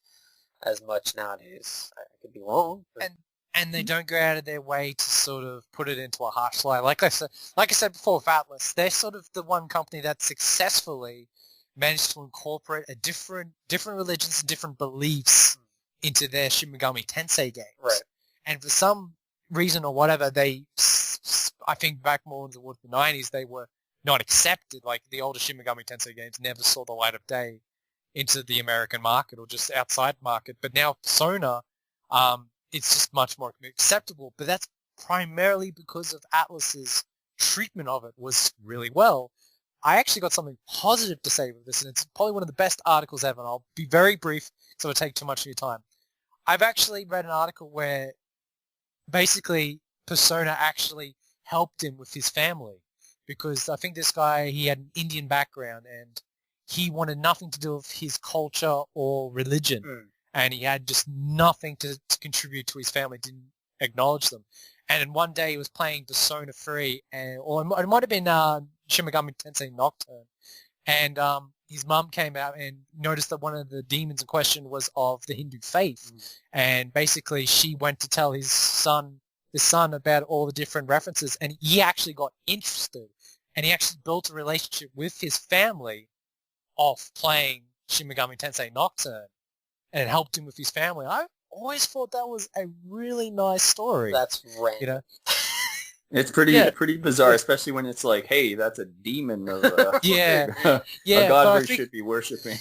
Speaker 1: as much nowadays. I could be wrong. But
Speaker 3: and they don't go out of their way to sort of put it into a harsh light. Like I said before with Atlas, they're sort of the one company that successfully managed to incorporate a different religions and different beliefs into their Shin Megami Tensei games.
Speaker 1: Right.
Speaker 3: And for some reason or whatever, I think back more towards the 90s, they were not accepted. Like the older Shin Megami Tensei games never saw the light of day into the American market or just outside market. But now Persona, it's just much more acceptable. But that's primarily because of Atlas's treatment of it was really well. I actually got something positive to say with this, and it's probably one of the best articles ever, and I'll be very brief so it'll take too much of your time. I've actually read an article where basically Persona actually helped him with his family because I think this guy, he had an Indian background and he wanted nothing to do with his culture or religion, and he had just nothing to contribute to his family, didn't acknowledge them. And then one day he was playing Persona 3, or it might have been Shin Megami Tensei Nocturne, and his mum came out and noticed that one of the demons in question was of the Hindu faith, and basically she went to tell his son about all the different references, and he actually got interested, and he actually built a relationship with his family off playing Shin Megami Tensei Nocturne, and it helped him with his family. I always thought that was a really nice story.
Speaker 1: That's random.
Speaker 3: You know?
Speaker 2: It's pretty bizarre, especially when it's like, hey, that's a demon of a god we should be worshipping.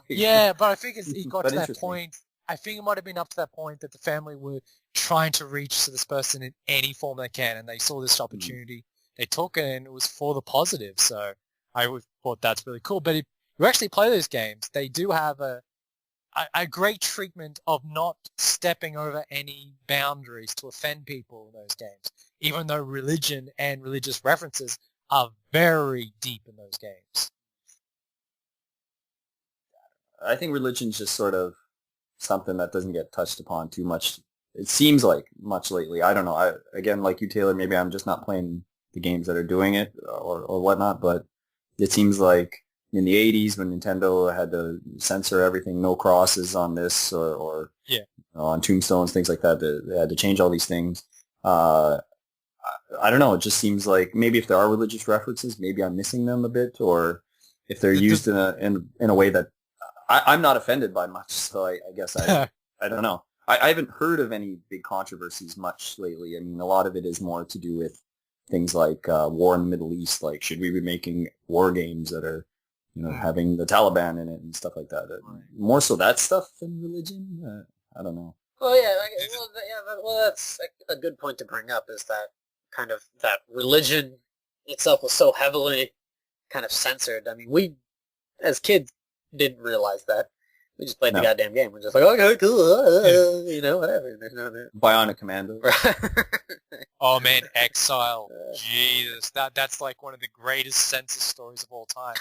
Speaker 3: Yeah, but I think he got
Speaker 2: But
Speaker 3: to that point. I think it might have been up to that point that the family were trying to reach to this person in any form they can, and they saw this opportunity. They took it, and it was for the positive. So I always thought that's really cool. But if you actually play those games, they do have a great treatment of not stepping over any boundaries to offend people in those games, even though religion and religious references are very deep in those games.
Speaker 2: I think religion's just sort of something that doesn't get touched upon too much. It seems like much lately. I don't know. Again, like you, Taylor, maybe I'm just not playing the games that are doing it or whatnot, but it seems like in the 80s when Nintendo had to censor everything, no crosses on this or on tombstones, things like that, they had to change all these things. I don't know. It just seems like maybe if there are religious references, maybe I'm missing them a bit, or if they're used in a way that I'm not offended by much. So I guess I don't know. I haven't heard of any big controversies much lately. I mean, a lot of it is more to do with things like war in the Middle East. Like, should we be making war games that are having the Taliban in it and stuff like that? More so that stuff than religion. I don't know.
Speaker 1: Well, yeah, that's a good point to bring up. Is that kind of that religion itself was so heavily kind of censored. I mean, we as kids didn't realize that. We just played the goddamn game. We're just like, okay, cool, whatever.
Speaker 2: Bionic Commando.
Speaker 3: Oh man, Exile. Jesus, that's like one of the greatest census stories of all time.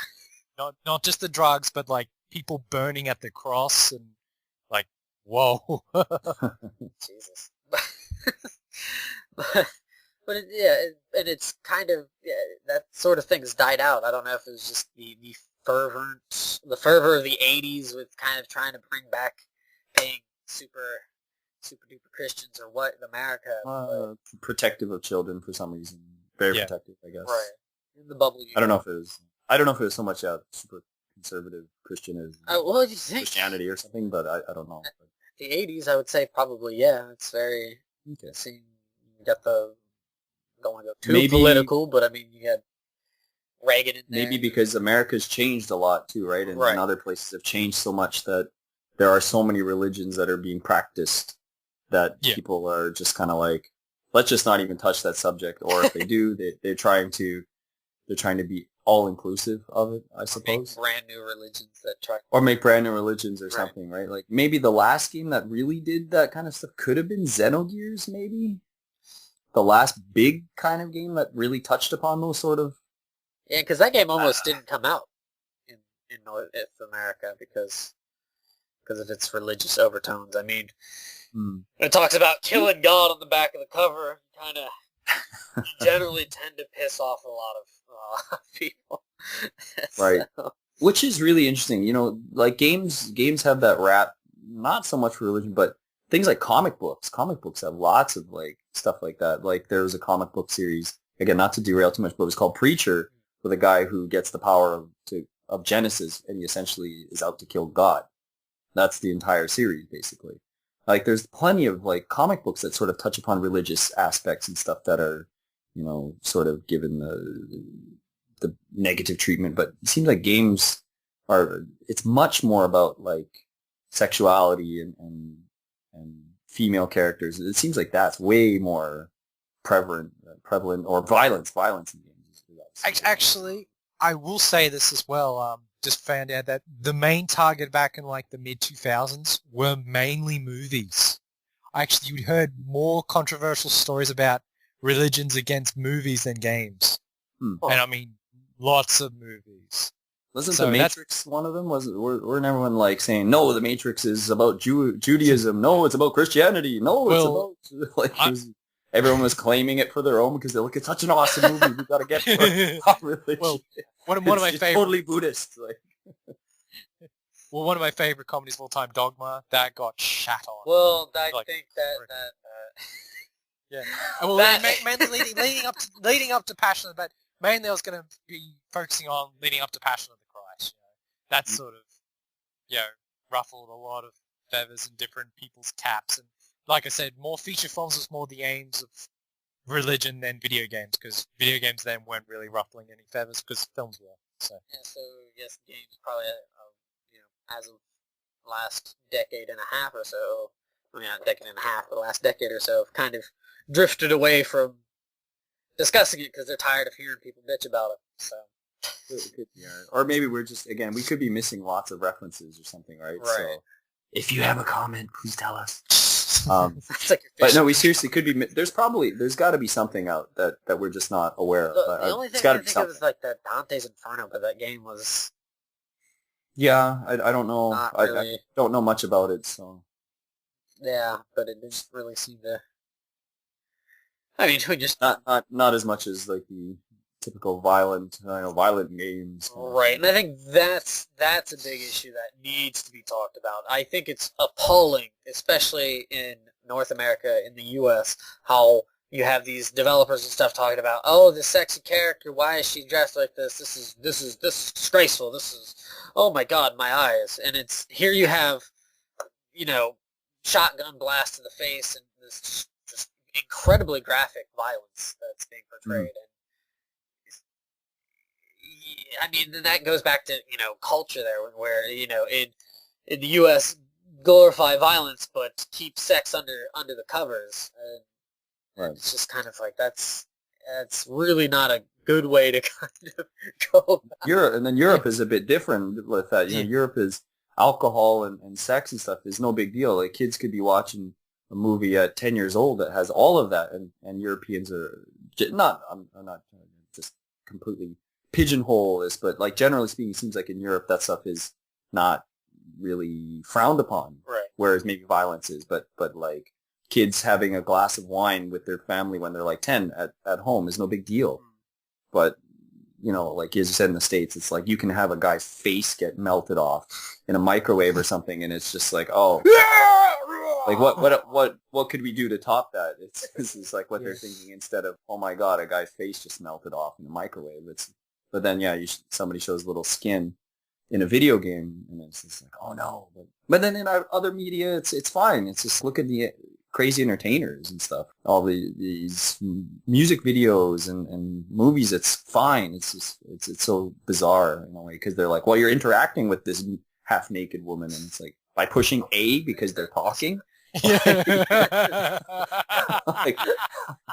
Speaker 3: Not just the drugs, but like people burning at the cross and like, whoa.
Speaker 1: Jesus. But and it's kind of that sort of thing's died out. I don't know if it was just the fervor of the 80s with kind of trying to bring back being super duper Christians or what in America.
Speaker 2: Protective of children for some reason. Very protective, I guess.
Speaker 1: Right. In the bubble.
Speaker 2: I don't know if it was so much super conservative Christian as
Speaker 1: well, you think
Speaker 2: Christianity or something, but I don't know.
Speaker 1: The 80s, I would say probably, yeah. It's very, you got don't want to go too political, but I mean, you got Reagan in there.
Speaker 2: Maybe because America's changed a lot too, right? And other places have changed so much that there are so many religions that are being practiced that people are just kind of like, let's just not even touch that subject. Or if they do, they're trying to be all-inclusive of it, I
Speaker 1: Or make
Speaker 2: suppose.
Speaker 1: brand new religions that try.
Speaker 2: Or make brand new religions or
Speaker 1: Right.
Speaker 2: something, right? Like, maybe the last game that really did that kind of stuff could have been Xenogears, maybe? The last big kind of game that really touched upon those sort of...
Speaker 1: Yeah, because that game almost didn't come out in North America because of its religious overtones. I mean, it talks about killing God on the back of the cover. Kind of generally tend to piss off a lot of people.
Speaker 2: Right.
Speaker 1: So,
Speaker 2: Which is really interesting. You know, like games have that rap, not so much for religion, but things like comic books. Comic books have lots of like stuff like that. Like there was a comic book series, again, not to derail too much, but it was called Preacher, with a guy who gets the power of Genesis, and he essentially is out to kill God. That's the entire series, basically. Like, there's plenty of, like, comic books that sort of touch upon religious aspects and stuff that are, you know, sort of given the negative treatment. But it seems like games it's much more about, like, sexuality and female characters. It seems like that's way more prevalent, or violence in games.
Speaker 3: Actually, I will say this as well. Just found out that the main target back in like the mid-2000s were mainly movies. Actually, you'd heard more controversial stories about religions against movies than games. And I mean, lots of movies.
Speaker 2: Wasn't The Matrix one of them? Weren't everyone like saying, no, The Matrix is about Judaism. No, it's about Christianity. No, it's about... Like, everyone was claiming it for their own because they look, it's such an awesome movie. We've got to get it for our religion.
Speaker 3: Well, one of my favorite...
Speaker 2: totally Buddhist. Like.
Speaker 3: Well, one of my favorite comedies of all time, Dogma, that got shat on.
Speaker 1: Well, I
Speaker 3: like,
Speaker 1: think that
Speaker 3: yeah. Well, mainly leading up to Passion of the... Mainly I was going to be focusing on leading up to Passion of the Christ. You know? That sort of, you know, ruffled a lot of feathers in different people's caps. And like I said, more feature films was more the aims of religion than video games, because video games then weren't really ruffling any feathers because films were. So
Speaker 1: yeah, so yes, games probably, you know, as of last decade and a half or so, I mean, not a decade and a half, but the last decade or so, have kind of drifted away from discussing it because they're tired of hearing people bitch about it. So,
Speaker 2: or maybe we're just, again, we could be missing lots of references or something, right?
Speaker 1: Right.
Speaker 2: So, if you have a comment, please tell us.
Speaker 1: like
Speaker 2: but no, we seriously could be. There's got to be something out that we're just not aware of.
Speaker 1: The only thing I can think of is like that Dante's Inferno, but that game was.
Speaker 2: Yeah, I don't know.
Speaker 1: Really.
Speaker 2: I don't know much about it, so.
Speaker 1: Yeah, but it didn't really seem to. I mean, we just
Speaker 2: not as much as like the typical violent games.
Speaker 1: Right, and I think that's a big issue that needs to be talked about. I think it's appalling, especially in North America, in the U.S., how you have these developers and stuff talking about, oh, this sexy character, why is she dressed like this? This is disgraceful. This is, oh my God, my eyes. And it's here you have, you know, shotgun blast to the face and this just incredibly graphic violence that's being portrayed. And I mean, that goes back to, you know, culture there, where, you know, in the U.S. glorify violence but keep sex under the covers.
Speaker 2: Right.
Speaker 1: It's just kind of like that's really not a good way to kind of go about.
Speaker 2: Europe is a bit different with that. You know, Europe is alcohol and sex and stuff is no big deal. Like, kids could be watching a movie at 10 years old that has all of that, and Europeans are not. I'm not just completely pigeonhole this, but like generally speaking, it seems like in Europe that stuff is not really frowned upon.
Speaker 1: Right.
Speaker 2: Whereas maybe violence is, but like kids having a glass of wine with their family when they're like 10 at home is no big deal. But, you know, like as you said in the States, it's like you can have a guy's face get melted off in a microwave or something, and it's just like, oh, like what could we do to top that? It's like what they're thinking instead of, oh my God, a guy's face just melted off in a microwave. But then, yeah, somebody shows little skin in a video game, and it's just like, oh no. But then in our other media, it's fine. It's just look at the crazy entertainers and stuff. All these music videos and movies, it's fine. It's just it's so bizarre in a way, because they're like, well, you're interacting with this half-naked woman, and it's like, by pushing A because they're talking,
Speaker 3: Yeah.
Speaker 2: Like,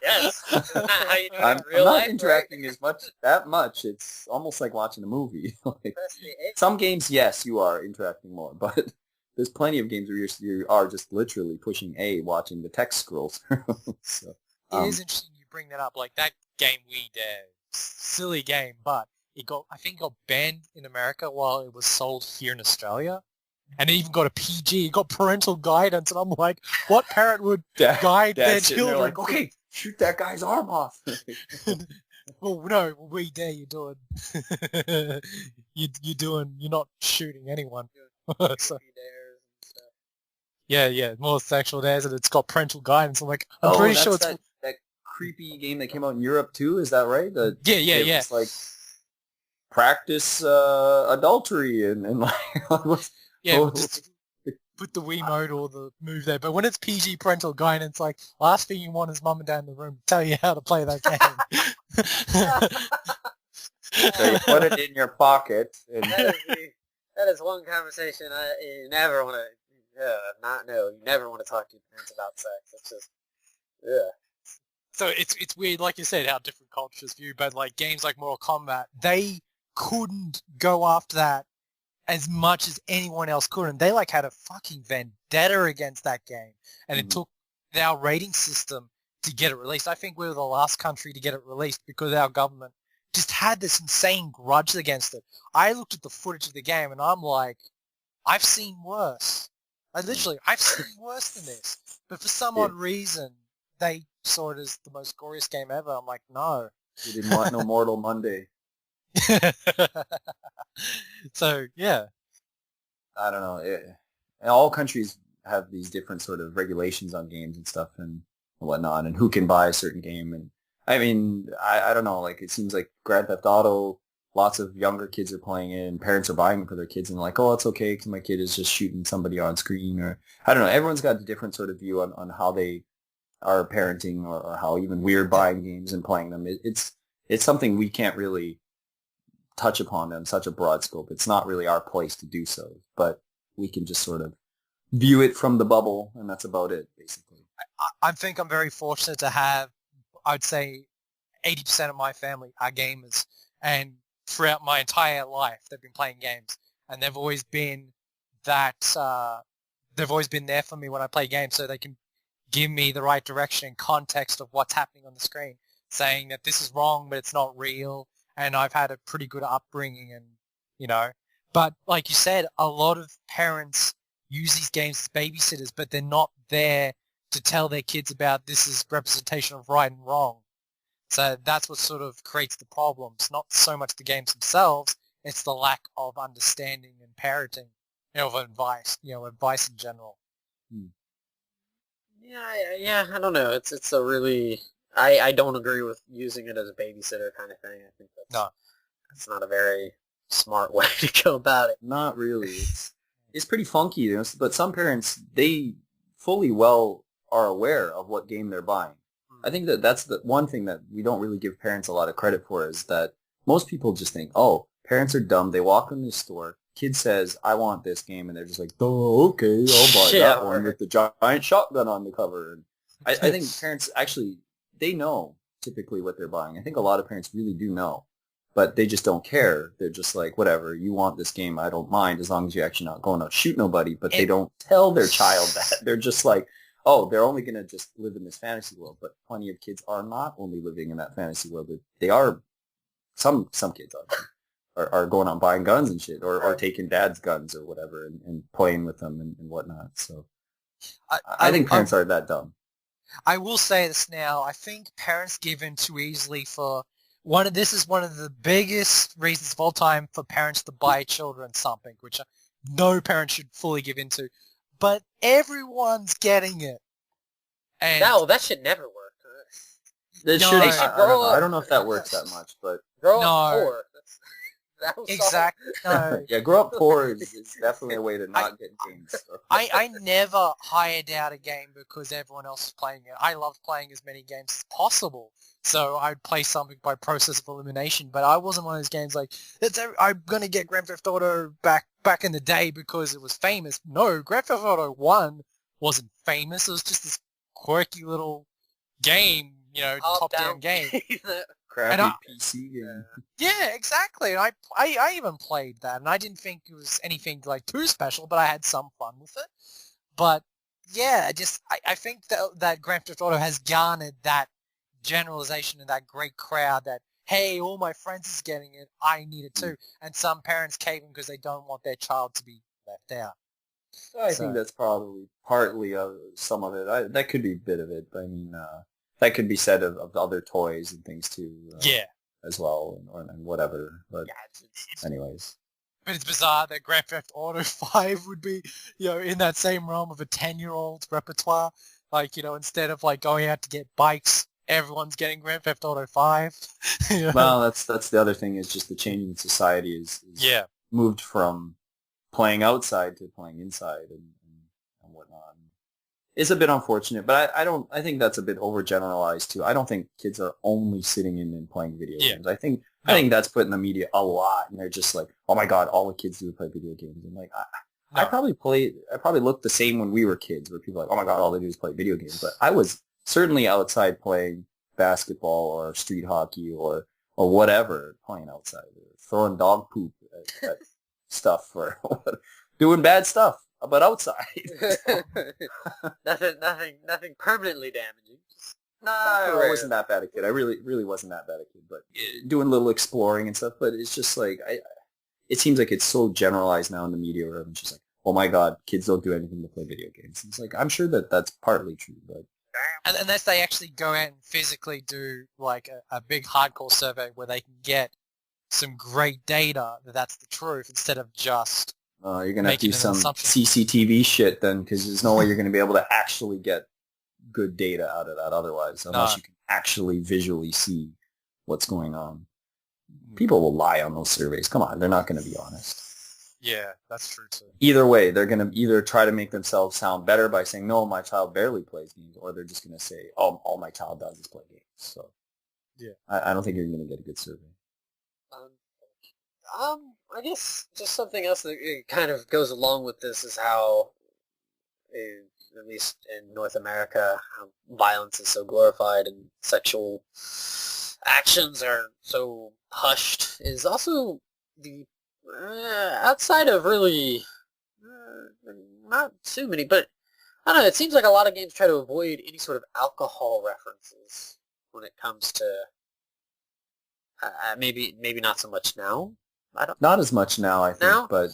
Speaker 1: Yes. Isn't that how you do it
Speaker 2: I'm
Speaker 1: in
Speaker 2: I'm
Speaker 1: real
Speaker 2: not
Speaker 1: life,
Speaker 2: interacting
Speaker 1: right?
Speaker 2: as much that much. It's almost like watching a movie. Like
Speaker 1: Press the A.
Speaker 2: some games, yes, you are interacting more, but there's plenty of games where you are just literally pushing A, watching the text scroll through. So,
Speaker 3: It is interesting you bring that up. Like that game we did, silly game, but I think it got banned in America while it was sold here in Australia. And it even got a PG, it got parental guidance, and I'm like, what parent would guide their
Speaker 2: Dad's sitting there
Speaker 3: children?
Speaker 2: like, okay, shoot that guy's arm off.
Speaker 3: Well, no, we dare you doing. You're not shooting anyone. So,
Speaker 1: Creepy dares and stuff.
Speaker 3: yeah, more sexual dares, and it's got parental guidance. I'm like, I'm
Speaker 2: Oh,
Speaker 3: pretty sure
Speaker 2: that's
Speaker 3: it's,
Speaker 2: that creepy game that came out in Europe too. Is that right?
Speaker 3: yeah.
Speaker 2: It was like practice adultery and like
Speaker 3: Yeah, we'll just put the Wii mode or the move there. But when it's PG parental guidance, like, last thing you want is mum and dad in the room to tell you how to play that game.
Speaker 2: so you put it in your pocket and
Speaker 1: That is one conversation you never want to, you never want to talk to your parents about sex. It's just, yeah.
Speaker 3: So it's weird, like you said, how different cultures view, but like games like Mortal Kombat, they couldn't go after that as much as anyone else could, and they like had a fucking vendetta against that game, and it took our rating system to get it released. I think we were the last country to get it released because our government just had this insane grudge against it. I looked at the footage of the game and I'm like, I've seen worse. I've seen worse than this. But for some odd reason, they saw it as the most glorious game ever. I'm like, no.
Speaker 2: you didn't want no Mortal Monday.
Speaker 3: So, yeah.
Speaker 2: I don't know. And all countries have these different sort of regulations on games and stuff and whatnot, and who can buy a certain game. And I mean, I don't know. Like it seems like Grand Theft Auto, lots of younger kids are playing it, and parents are buying it for their kids, and like, oh, it's okay because my kid is just shooting somebody on screen, or I don't know. Everyone's got a different sort of view on how they are parenting, or how even we're buying games and playing them. It's something we can't really touch upon on such a broad scope. It's not really our place to do so, but we can just sort of view it from the bubble, and that's about it, basically.
Speaker 3: I think I'm very fortunate to have, I'd say, 80% of my family are gamers, and throughout my entire life, they've been playing games, and they've always been they've always been there for me when I play games, so they can give me the right direction and context of what's happening on the screen, saying that this is wrong, but it's not real, and I've had a pretty good upbringing, and, but like you said, a lot of parents use these games as babysitters, but they're not there to tell their kids about this is representation of right and wrong. So that's what sort of creates the problems. Not so much the games themselves, it's the lack of understanding and parenting, of advice, advice in general.
Speaker 1: Yeah, I don't know. It's a really, I don't agree with using it as a babysitter kind of thing. I think that's not a very smart way to go about it.
Speaker 2: Not really. It's pretty funky, but some parents, they fully well are aware of what game they're buying. I think that's the one thing that we don't really give parents a lot of credit for, is that most people just think, oh, parents are dumb. They walk in the store, kid says, I want this game, and they're just like, oh, okay, I'll buy that one with the giant shotgun on the cover. And I think parents actually, they know typically what they're buying. I think a lot of parents really do know, but they just don't care. They're just like, whatever, you want this game, I don't mind, as long as you're actually not going out shoot nobody. But they don't tell their child that. They're just like, oh, they're only going to just live in this fantasy world. But plenty of kids are not only living in that fantasy world. They are, some kids are going out buying guns and shit, or taking dad's guns or whatever and playing with them and whatnot. So I think parents are that dumb.
Speaker 3: I will say this now. I think parents give in too easily for this is one of the biggest reasons of all time for parents to buy children something, which no parent should fully give into. But everyone's getting it. And
Speaker 1: No, that should never work.
Speaker 2: They
Speaker 3: No,
Speaker 2: should.
Speaker 1: They should grow up.
Speaker 2: I don't know if that works that much, but
Speaker 1: Grow
Speaker 3: No.
Speaker 1: up poor. That'll solve it.
Speaker 3: exactly. No.
Speaker 2: yeah, grow up poor is definitely a way to not get games. So.
Speaker 3: I never hired out a game because everyone else is playing it. I love playing as many games as possible. So I'd play something by process of elimination, but I wasn't one of those games like, I'm going to get Grand Theft Auto back in the day because it was famous. No, Grand Theft Auto 1 wasn't famous. It was just this quirky little game, top-down game.
Speaker 2: Crappy
Speaker 3: And
Speaker 2: PC game.
Speaker 3: Yeah, exactly. And I even played that, and I didn't think it was anything like too special, but I had some fun with it. But yeah, I think that Grand Theft Auto has garnered that generalization and that great crowd that, hey, all my friends is getting it, I need it too. And some parents cave in because they don't want their child to be left out.
Speaker 2: I think that's probably partly some of it. That could be a bit of it. I mean, that could be said of other toys and things too.
Speaker 3: Yeah.
Speaker 2: As well, and whatever. But
Speaker 3: it's
Speaker 2: anyways.
Speaker 3: But it's bizarre that Grand Theft Auto 5 would be, in that same realm of a 10-year-old's repertoire. Like, instead of like going out to get bikes, everyone's getting Grand Theft Auto 5.
Speaker 2: Well, that's the other thing is just the changing society is moved from playing outside to playing inside and whatnot. It's a bit unfortunate, but I think that's a bit overgeneralized too. I don't think kids are only sitting in and playing video games. I think that's put in the media a lot, and they're just like, oh my god, all the kids do is play video games. And like, I probably looked the same when we were kids, where people are like, oh my god, all they do is play video games. But I was certainly outside playing basketball or street hockey or whatever, playing outside, or throwing dog poop at stuff or doing bad stuff. But outside.
Speaker 1: nothing permanently damaging.
Speaker 2: I wasn't that bad a kid. I really wasn't that bad a kid. But doing a little exploring and stuff. But it's just like, it seems like it's so generalized now in the media where everyone's just like, oh my god, kids don't do anything to play video games. It's like, I'm sure that's partly true. But
Speaker 3: unless they actually go out and physically do like a big hardcore survey where they can get some great data that's the truth instead of just...
Speaker 2: you're going to have to do some CCTV shit then, because there's no way you're going to be able to actually get good data out of that otherwise, unless you can actually visually see what's going on. People will lie on those surveys. Come on, they're not going to be honest.
Speaker 3: Yeah, that's true too.
Speaker 2: Either way, they're going to either try to make themselves sound better by saying, no, my child barely plays games, or they're just going to say, oh, all my child does is play games. So yeah, I don't think you're going to get a good survey.
Speaker 1: I guess just something else that kind of goes along with this is how, at least in North America, how violence is so glorified and sexual actions are so hushed is also the, outside of really, not too many, but I don't know, it seems like a lot of games try to avoid any sort of alcohol references when it comes to, maybe not so much now.
Speaker 2: Not as much now, I think, but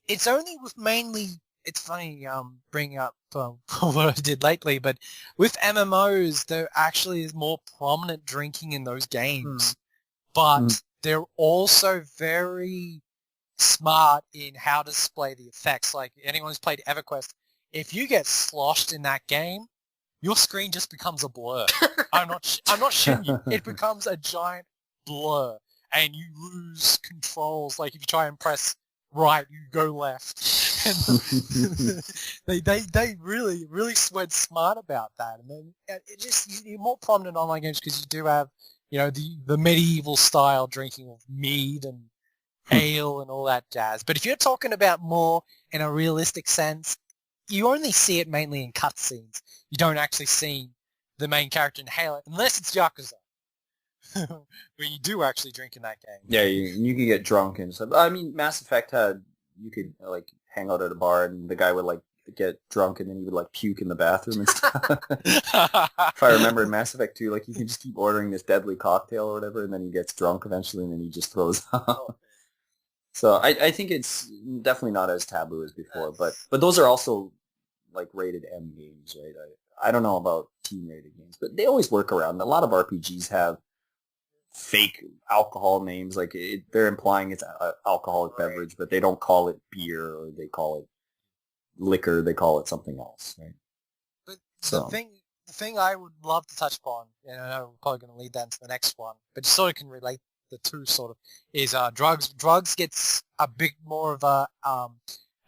Speaker 3: it's only with mainly. It's funny bringing up what I did lately, but with MMOs, there actually is more prominent drinking in those games, but they're also very smart in how to display the effects. Like anyone who's played EverQuest, if you get sloshed in that game, your screen just becomes a blur. I'm not shitting you. It becomes a giant blur. And you lose controls. Like if you try and press right, you go left. And they really went smart about that. And then it just you're more prominent in online games because you do have the medieval style drinking of mead and ale and all that jazz. But if you're talking about more in a realistic sense, you only see it mainly in cutscenes. You don't actually see the main character inhale it unless it's Yakuza. Where you do actually drink in that game.
Speaker 2: Yeah, you can get drunk and stuff. I mean, Mass Effect you could like hang out at a bar and the guy would like get drunk and then he would like puke in the bathroom and stuff. If I remember in Mass Effect 2, like you can just keep ordering this deadly cocktail or whatever and then he gets drunk eventually and then he just throws up. So I think it's definitely not as taboo as before, but those are also like rated M games, right? I don't know about teen rated games, but they always work around. A lot of RPGs have fake alcohol names, like they're implying it's an alcoholic beverage, but they don't call it beer or they call it liquor. They call it something else, right?
Speaker 3: But the thing I would love to touch upon, and I know we're probably going to lead that into the next one, but just sort of can relate the two sort of, is drugs. Drugs gets a bit more of a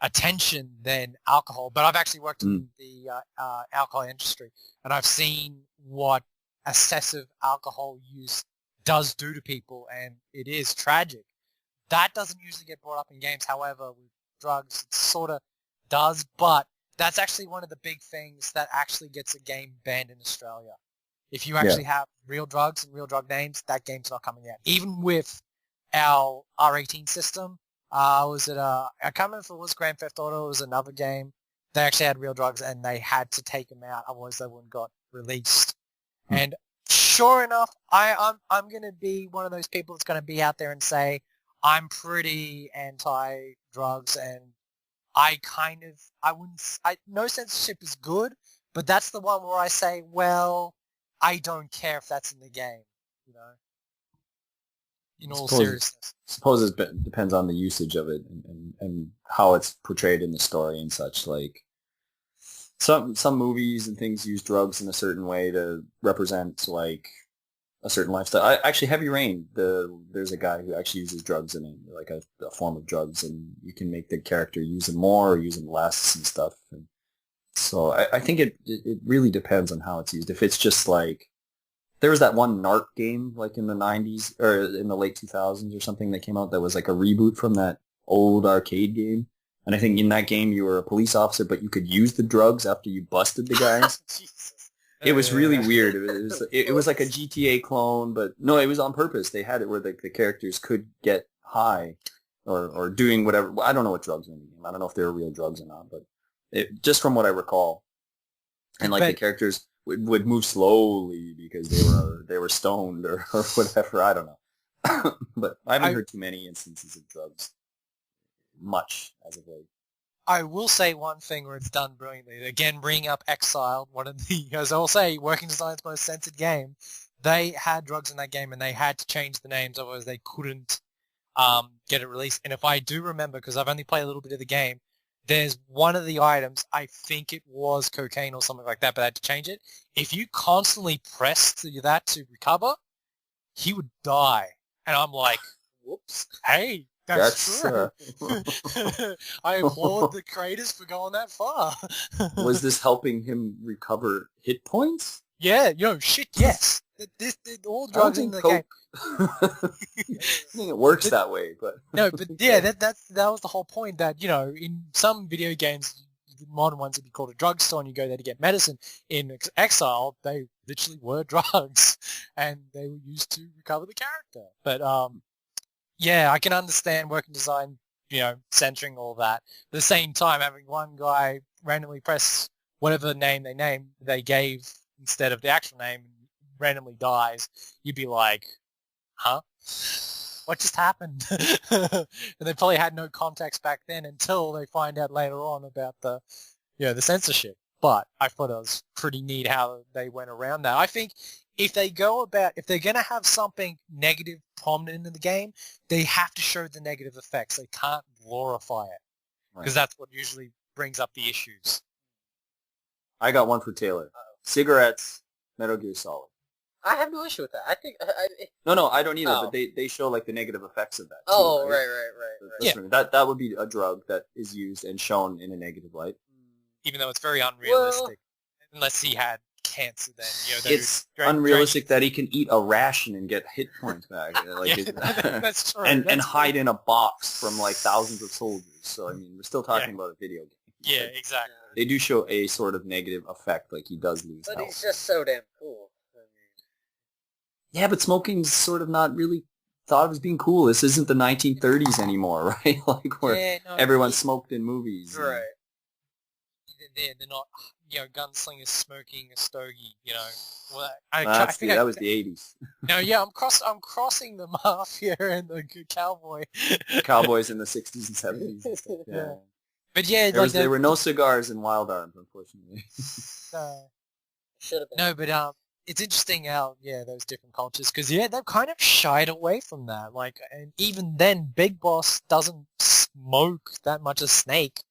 Speaker 3: attention than alcohol, but I've actually worked in the alcohol industry, and I've seen what excessive alcohol use does do to people, and it is tragic. That doesn't usually get brought up in games. However, with drugs, it sort of does, but that's actually one of the big things that actually gets a game banned in Australia. If you actually have real drugs and real drug names, that game's not coming out. Even with our R18 system, I can't remember if it was Grand Theft Auto, it was another game. They actually had real drugs and they had to take them out, otherwise they wouldn't got released. And sure enough, I'm going to be one of those people that's going to be out there and say, I'm pretty anti-drugs and no censorship is good, but that's the one where I say, well, I don't care if that's in the game, you know, in all seriousness.
Speaker 2: Suppose it depends on the usage of it and how it's portrayed in the story and such. Like some movies and things use drugs in a certain way to represent like a certain lifestyle. Actually, Heavy Rain, there's a guy who actually uses drugs in it, like a form of drugs, and you can make the character use them more or use them less and stuff. And so I think it really depends on how it's used. If it's just like, there was that one Narc game like in the 90s or in the late 2000s or something that came out that was like a reboot from that old arcade game. And I think in that game you were a police officer, but you could use the drugs after you busted the guys.
Speaker 1: Jesus.
Speaker 2: It was really weird. It was like a GTA clone, but no, it was on purpose. They had it where the characters could get high or doing whatever. I don't know what drugs were in the game. I don't know if they were real drugs or not, but just from what I recall. And like the characters would move slowly because they were stoned or whatever. I don't know. But I haven't heard too many instances of drugs much as of late.
Speaker 3: I will say one thing where it's done brilliantly. Again, bringing up Exile, one of the, as I will say, Working Design's most censored game. They had drugs in that game and they had to change the names, otherwise they couldn't get it released. And if I do remember, because I've only played a little bit of the game, there's one of the items, I think it was cocaine or something like that, but I had to change it. If you constantly pressed that to recover, he would die. And I'm like, whoops, hey, that's true. I applaud the creators for going that far.
Speaker 2: Was this helping him recover hit points?
Speaker 3: Yeah, shit, yes. All drugs in the game.
Speaker 2: I think it works that way, but
Speaker 3: no, but yeah, that was the whole point. That in some video games, the modern ones, it'd be called a drugstore, and you go there to get medicine. In Exile, they literally were drugs, and they were used to recover the character. But yeah, I can understand Working Design, censoring all that. At the same time, having one guy randomly press whatever name they gave instead of the actual name, randomly dies, you'd be like, huh? What just happened? And they probably had no context back then until they find out later on about the censorship. But I thought it was pretty neat how they went around that. I think if they're going to have something negative prominent in the game, they have to show the negative effects. They can't glorify it, because that's what usually brings up the issues.
Speaker 2: I got one for Taylor. Cigarettes, Metal Gear Solid.
Speaker 1: I have no issue with that. I think...
Speaker 2: No, I don't either, but they show like the negative effects of that too,
Speaker 1: Oh,
Speaker 2: right?
Speaker 1: right.
Speaker 2: That would be a drug that is used and shown in a negative light.
Speaker 3: Even though it's very unrealistic. Unless he had cancer then.
Speaker 2: It's unrealistic that he can eat a ration and get hit points back.
Speaker 3: That's true.
Speaker 2: And hide in a box from like thousands of soldiers. So, I mean, we're still talking about a video game.
Speaker 3: Yeah, exactly.
Speaker 2: They do show a sort of negative effect, like he does lose health.
Speaker 1: But he's just so damn cool.
Speaker 2: Yeah, but smoking's sort of not really thought of as being cool. This isn't the 1930s anymore, right? Like where everyone smoked in movies.
Speaker 1: Right.
Speaker 3: They're not, gunslingers smoking a stogie, Well,
Speaker 2: that was the 80s.
Speaker 3: No, yeah, I'm crossing the mafia and the cowboy.
Speaker 2: Cowboys in the 60s and 70s and stuff. Yeah.
Speaker 3: But yeah,
Speaker 2: there were no cigars in Wild Arms, unfortunately.
Speaker 1: Should have been.
Speaker 3: No, but it's interesting how those different cultures, because they've kind of shied away from that. Like, and even then, Big Boss doesn't smoke that much as Snake.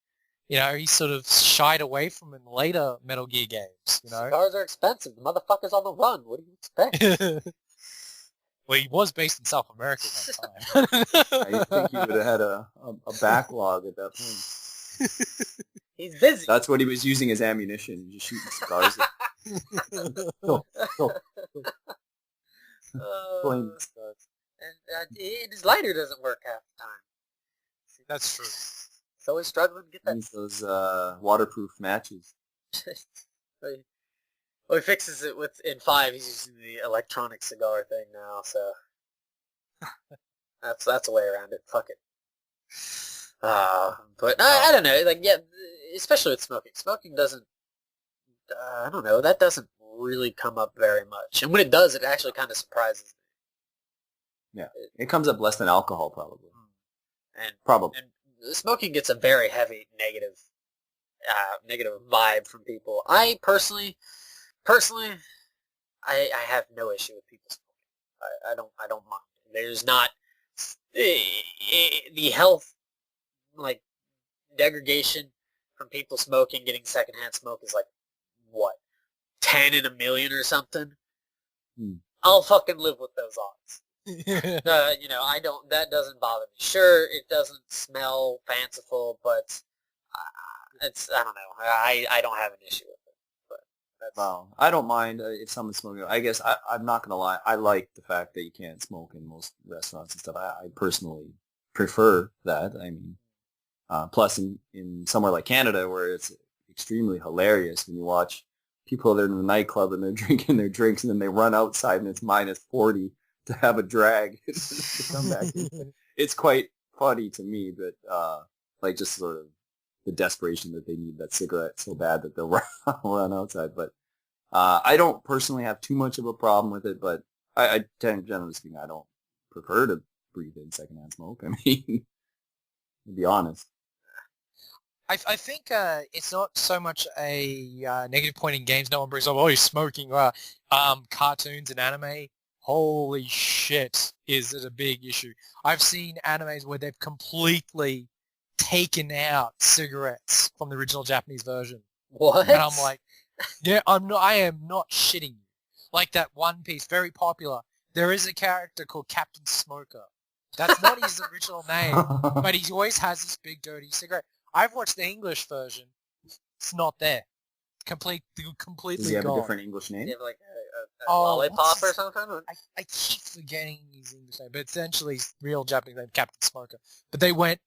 Speaker 3: He sort of shied away from in later Metal Gear games.
Speaker 1: Cigars are expensive. The motherfucker's on the run. What do you expect?
Speaker 3: Well, he was based in South America at that time.
Speaker 2: I think he would have had a backlog at that point.
Speaker 1: He's busy.
Speaker 2: That's what he was using as ammunition, just shooting cigars.
Speaker 1: And his lighter doesn't work half the time.
Speaker 3: That's true.
Speaker 1: He's always struggling to get that.
Speaker 2: Needs those waterproof matches.
Speaker 1: Well, he fixes it in 5. He's using the electronic cigar thing now, so that's a way around it. Fuck it. But I don't know. Like, yeah, especially with smoking. Smoking doesn't. I don't know. That doesn't really come up very much, and when it does, it actually kind of surprises me.
Speaker 2: Yeah, it comes up less than alcohol, probably.
Speaker 1: And
Speaker 2: Probably.
Speaker 1: And smoking gets a very heavy negative vibe from people. I personally, I have no issue with people smoking. I don't mind. There's not the health like degradation from people smoking. Getting secondhand smoke is like what 10 in a million or something. I'll fucking live with those odds. I don't. That doesn't bother me. Sure, it doesn't smell fanciful, but it's. I don't know. I don't have an issue with it. But that's.
Speaker 2: Wow, I don't mind if someone's smoking. I guess I'm not gonna lie. I like the fact that you can't smoke in most restaurants and stuff. I personally prefer that. I mean, plus in somewhere like Canada, where it's extremely hilarious when you watch people that are in the nightclub and they're drinking their drinks and then they run outside and it's -40. To have a drag to come back. It's quite funny to me that, like, just sort of the desperation that they need that cigarette so bad that they'll run outside. But I don't personally have too much of a problem with it, but I tend, generally speaking, I don't prefer to breathe in secondhand smoke. I mean, to be honest.
Speaker 3: I think it's not so much a negative point in games. No one brings up, oh, you're smoking. Cartoons and anime. Holy shit, is it a big issue. I've seen animes where they've completely taken out cigarettes from the original Japanese version.
Speaker 1: What?
Speaker 3: And I'm like, yeah, I am not shitting you. Like that One Piece, very popular. There is a character called Captain Smoker. That's not his original name, but he always has this big dirty cigarette. I've watched the English version. It's not there. Completely
Speaker 2: Does he have
Speaker 3: gone.
Speaker 2: a different English name?
Speaker 1: You have like a lollipop or something?
Speaker 3: I keep forgetting his English name, but essentially his real Japanese name, Captain Smoker. But they went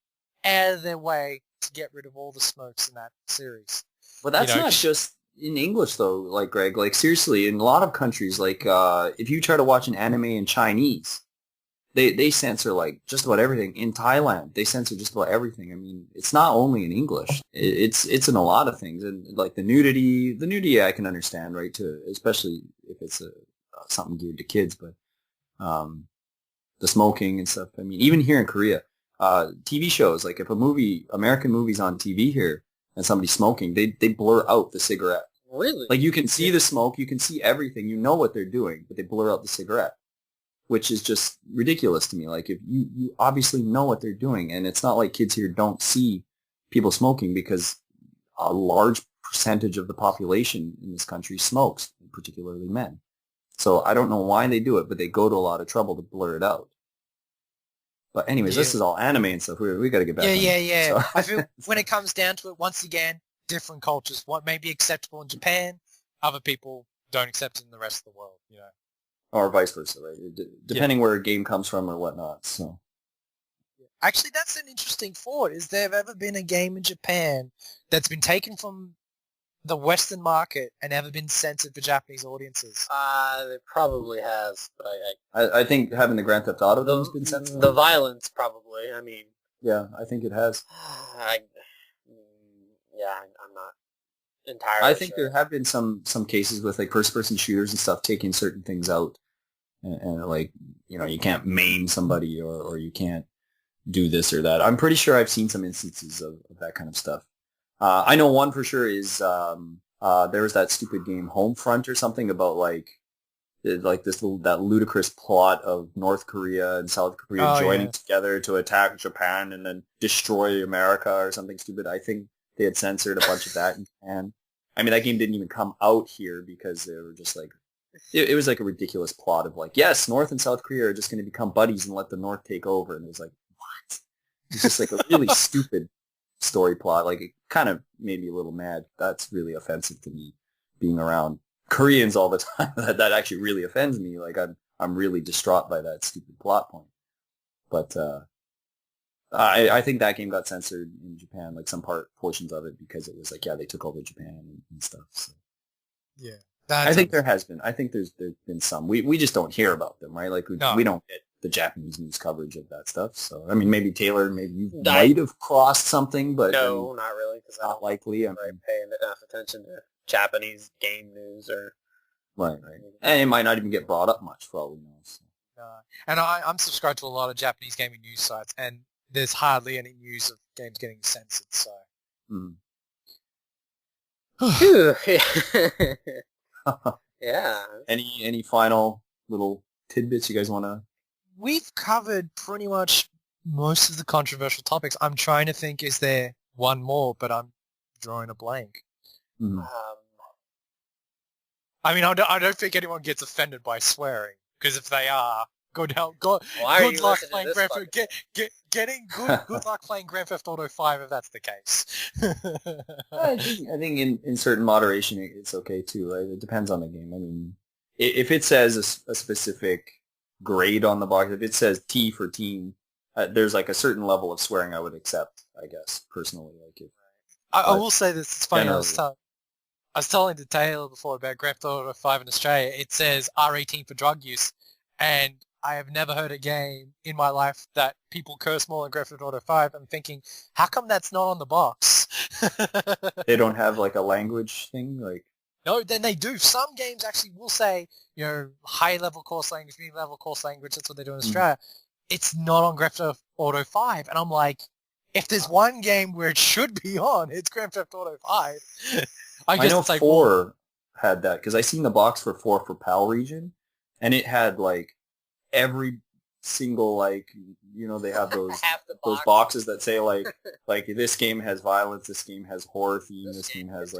Speaker 3: out of their way to get rid of all the smokes in that series.
Speaker 2: Well, that's not just in English, though, like, Greg. Like, seriously, in a lot of countries, like, if you try to watch an anime in Chinese, they censor, like, just about everything. In Thailand, they censor just about everything. I mean, it's not only in English. It's in a lot of things. And, like, the nudity I can understand, right, especially if it's something geared to kids. But the smoking and stuff, I mean, even here in Korea, TV shows, like, if American movie's on TV here, and somebody's smoking, they blur out the cigarette.
Speaker 1: Really?
Speaker 2: Like, you can see the smoke, you can see everything, you know what they're doing, but they blur out the cigarette, which is just ridiculous to me. Like, if you obviously know what they're doing, and it's not like kids here don't see people smoking, because a large percentage of the population in this country smokes, particularly men. So I don't know why they do it, but they go to a lot of trouble to blur it out. But anyways, This is all anime and stuff. We got to get back.
Speaker 3: Yeah.
Speaker 2: So.
Speaker 3: I feel when it comes down to it, once again, different cultures. What may be acceptable in Japan, other people don't accept it in the rest of the world.
Speaker 2: Or vice versa, right? Depending where a game comes from or whatnot. So.
Speaker 3: Actually, that's an interesting thought. Is there ever been a game in Japan that's been taken from the Western market and ever been censored for Japanese audiences?
Speaker 1: It probably has, but
Speaker 2: I think having the Grand Theft Auto games been censored.
Speaker 1: The violence, probably. I mean,
Speaker 2: yeah, I think it has.
Speaker 1: I'm not entirely.
Speaker 2: I think there have been some cases with, like, first-person shooters and stuff taking certain things out, and like, you can't maim somebody or you can't do this or that. I'm pretty sure I've seen some instances of that kind of stuff. I know one for sure is there was that stupid game Homefront or something about that ludicrous plot of North Korea and South Korea joining together to attack Japan and then destroy America or something stupid. I think they had censored a bunch of that in Japan. I mean, that game didn't even come out here because they were just like, it was like a ridiculous plot of like, yes, North and South Korea are just going to become buddies and let the North take over. And it was like, what? It's just like a really stupid story plot. Like, it kind of made me a little mad. That's really offensive to me, being around Koreans all the time. That actually really offends me. Like, I'm really distraught by that stupid plot point. But I think that game got censored in Japan, like some portions of it, because it was like, yeah, they took over Japan and stuff. So.
Speaker 3: Yeah.
Speaker 2: I think there has been. I think there's been some. We just don't hear about them, right? Like we don't get the Japanese news coverage of that stuff. So I mean, maybe Taylor, maybe you might have crossed something, but
Speaker 1: no, not really, because
Speaker 2: not likely.
Speaker 1: I'm paying enough attention to Japanese game news or
Speaker 2: right, and it might not even get brought up much for all we know. So.
Speaker 3: And I'm subscribed to a lot of Japanese gaming news sites, and there's hardly any news of games getting censored. So.
Speaker 1: Yeah.
Speaker 2: Any final little tidbits you guys want to?
Speaker 3: We've covered pretty much most of the controversial topics. I'm trying to think, is there one more, but I'm drawing a blank. I mean, I don't think anyone gets offended by swearing, because if they are, good luck playing Grand Theft. Good luck playing Grand Theft Auto 5 if that's the case.
Speaker 2: I think in certain moderation it's okay too, right? It depends on the game. I mean, if it says a specific grade on the box, if it says T for teen, there's like a certain level of swearing I would accept, I guess, personally. Like it.
Speaker 3: I will say this. It's funny. I was telling to Taylor before about Grand Theft Auto 5 in Australia. It says R18 for drug use, and I have never heard a game in my life that people curse more than Grand Theft Auto 5. I'm thinking, how come that's not on the box?
Speaker 2: They don't have like a language thing, like.
Speaker 3: No, then they do. Some games actually will say, high-level course language, medium-level course language. That's what they do in Australia. It's not on Grand Theft Auto 5, and I'm like, if there's one game where it should be on, it's Grand Theft Auto 5. I
Speaker 2: know 4 had that, because I seen the box for 4 for PAL region, and it had like every single, like, they have those those boxes that say like this game has violence, this game has horror theme, this game has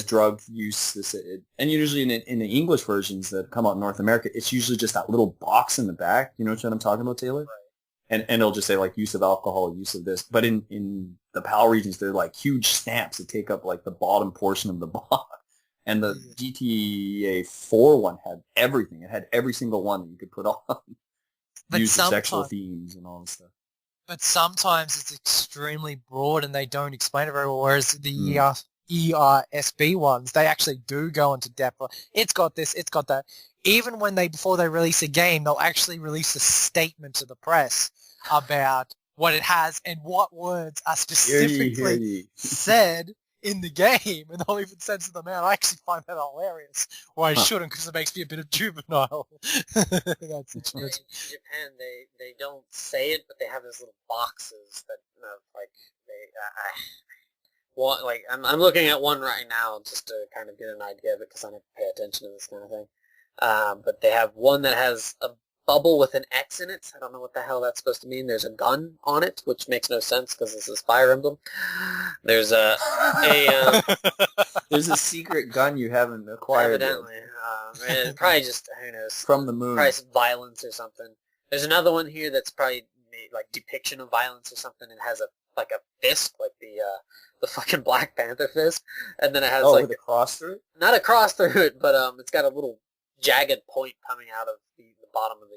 Speaker 2: drug use, and usually in the English versions that come out in North America, it's usually just that little box in the back. You know what I'm talking about, Taylor? Right. And it'll just say like use of alcohol, use of this. But in the PAL regions, they're like huge stamps that take up like the bottom portion of the box. And the GTA 4 one had everything. It had every single one that you could put on. Use of sexual themes and all this stuff.
Speaker 3: But sometimes it's extremely broad and they don't explain it very well, whereas the ERSB ones, they actually do go into depth. It's got this, it's got that. Even when before they release a game, they'll actually release a statement to the press about what it has and what words are specifically said in the game, and they'll even censor them out. I actually find that hilarious. Well, I shouldn't, because it makes me a bit of juvenile. That's
Speaker 1: in Japan, they don't say it, but they have these little boxes that I'm looking at one right now just to kind of get an idea of it, because I don't pay attention to this kind of thing. But they have one that has a bubble with an X in it. I don't know what the hell that's supposed to mean. There's a gun on it, which makes no sense because this is Fire Emblem. There's
Speaker 2: there's a secret gun you haven't acquired.
Speaker 1: Evidently, probably just, who knows,
Speaker 2: from the moon.
Speaker 1: Probably some violence or something. There's another one here that's probably like depiction of violence or something. It has a fist, like the fucking Black Panther fist, and then it has
Speaker 2: with a cross through it. Not
Speaker 1: a cross through it, but it's got a little jagged point coming out of the bottom of the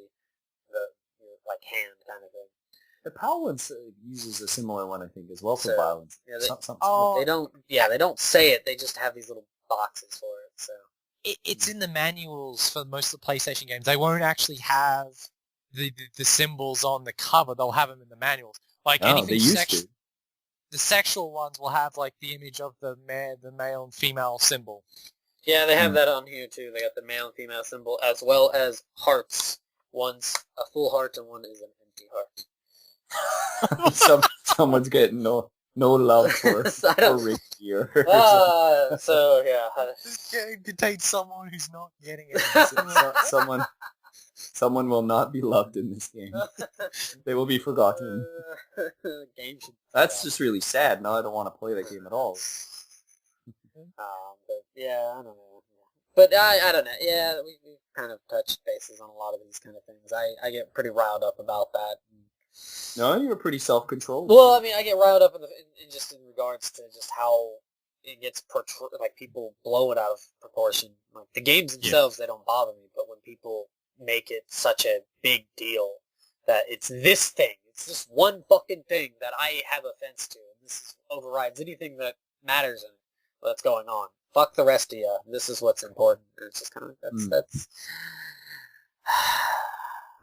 Speaker 1: hand kind of thing.
Speaker 2: The PAL one uses a similar one, I think, as well for violence.
Speaker 1: Yeah, they don't say it. They just have these little boxes for it. So
Speaker 3: it's in the manuals for most of the PlayStation games. They won't actually have the symbols on the cover. They'll have them in the manuals. Like anything sexual. The sexual ones will have like the image of the male and female symbol.
Speaker 1: Yeah, they have that on here too. They got the male and female symbol, as well as hearts. One's a full heart and one is an empty
Speaker 2: heart. Someone's getting no love for Ricky or
Speaker 1: so yeah.
Speaker 3: This game contains someone who's not getting it.
Speaker 2: Someone will not be loved in this game. They will be forgotten. That's just really sad. Now I don't want to play that game at all.
Speaker 1: But yeah, I don't know. But I don't know. Yeah, we kind of touched bases on a lot of these kind of things. I get pretty riled up about that.
Speaker 2: No, you were pretty self-controlled.
Speaker 1: Well, I mean, I get riled up in just in regards to just how it gets portrayed. Like people blow it out of proportion. Like the games themselves, they don't bother me. But when people make it such a big deal that it's this thing, It's just one fucking thing that I have offense to, and this overrides anything that matters in what's going on. Fuck the rest of you. This is what's important. And it's just kind of that's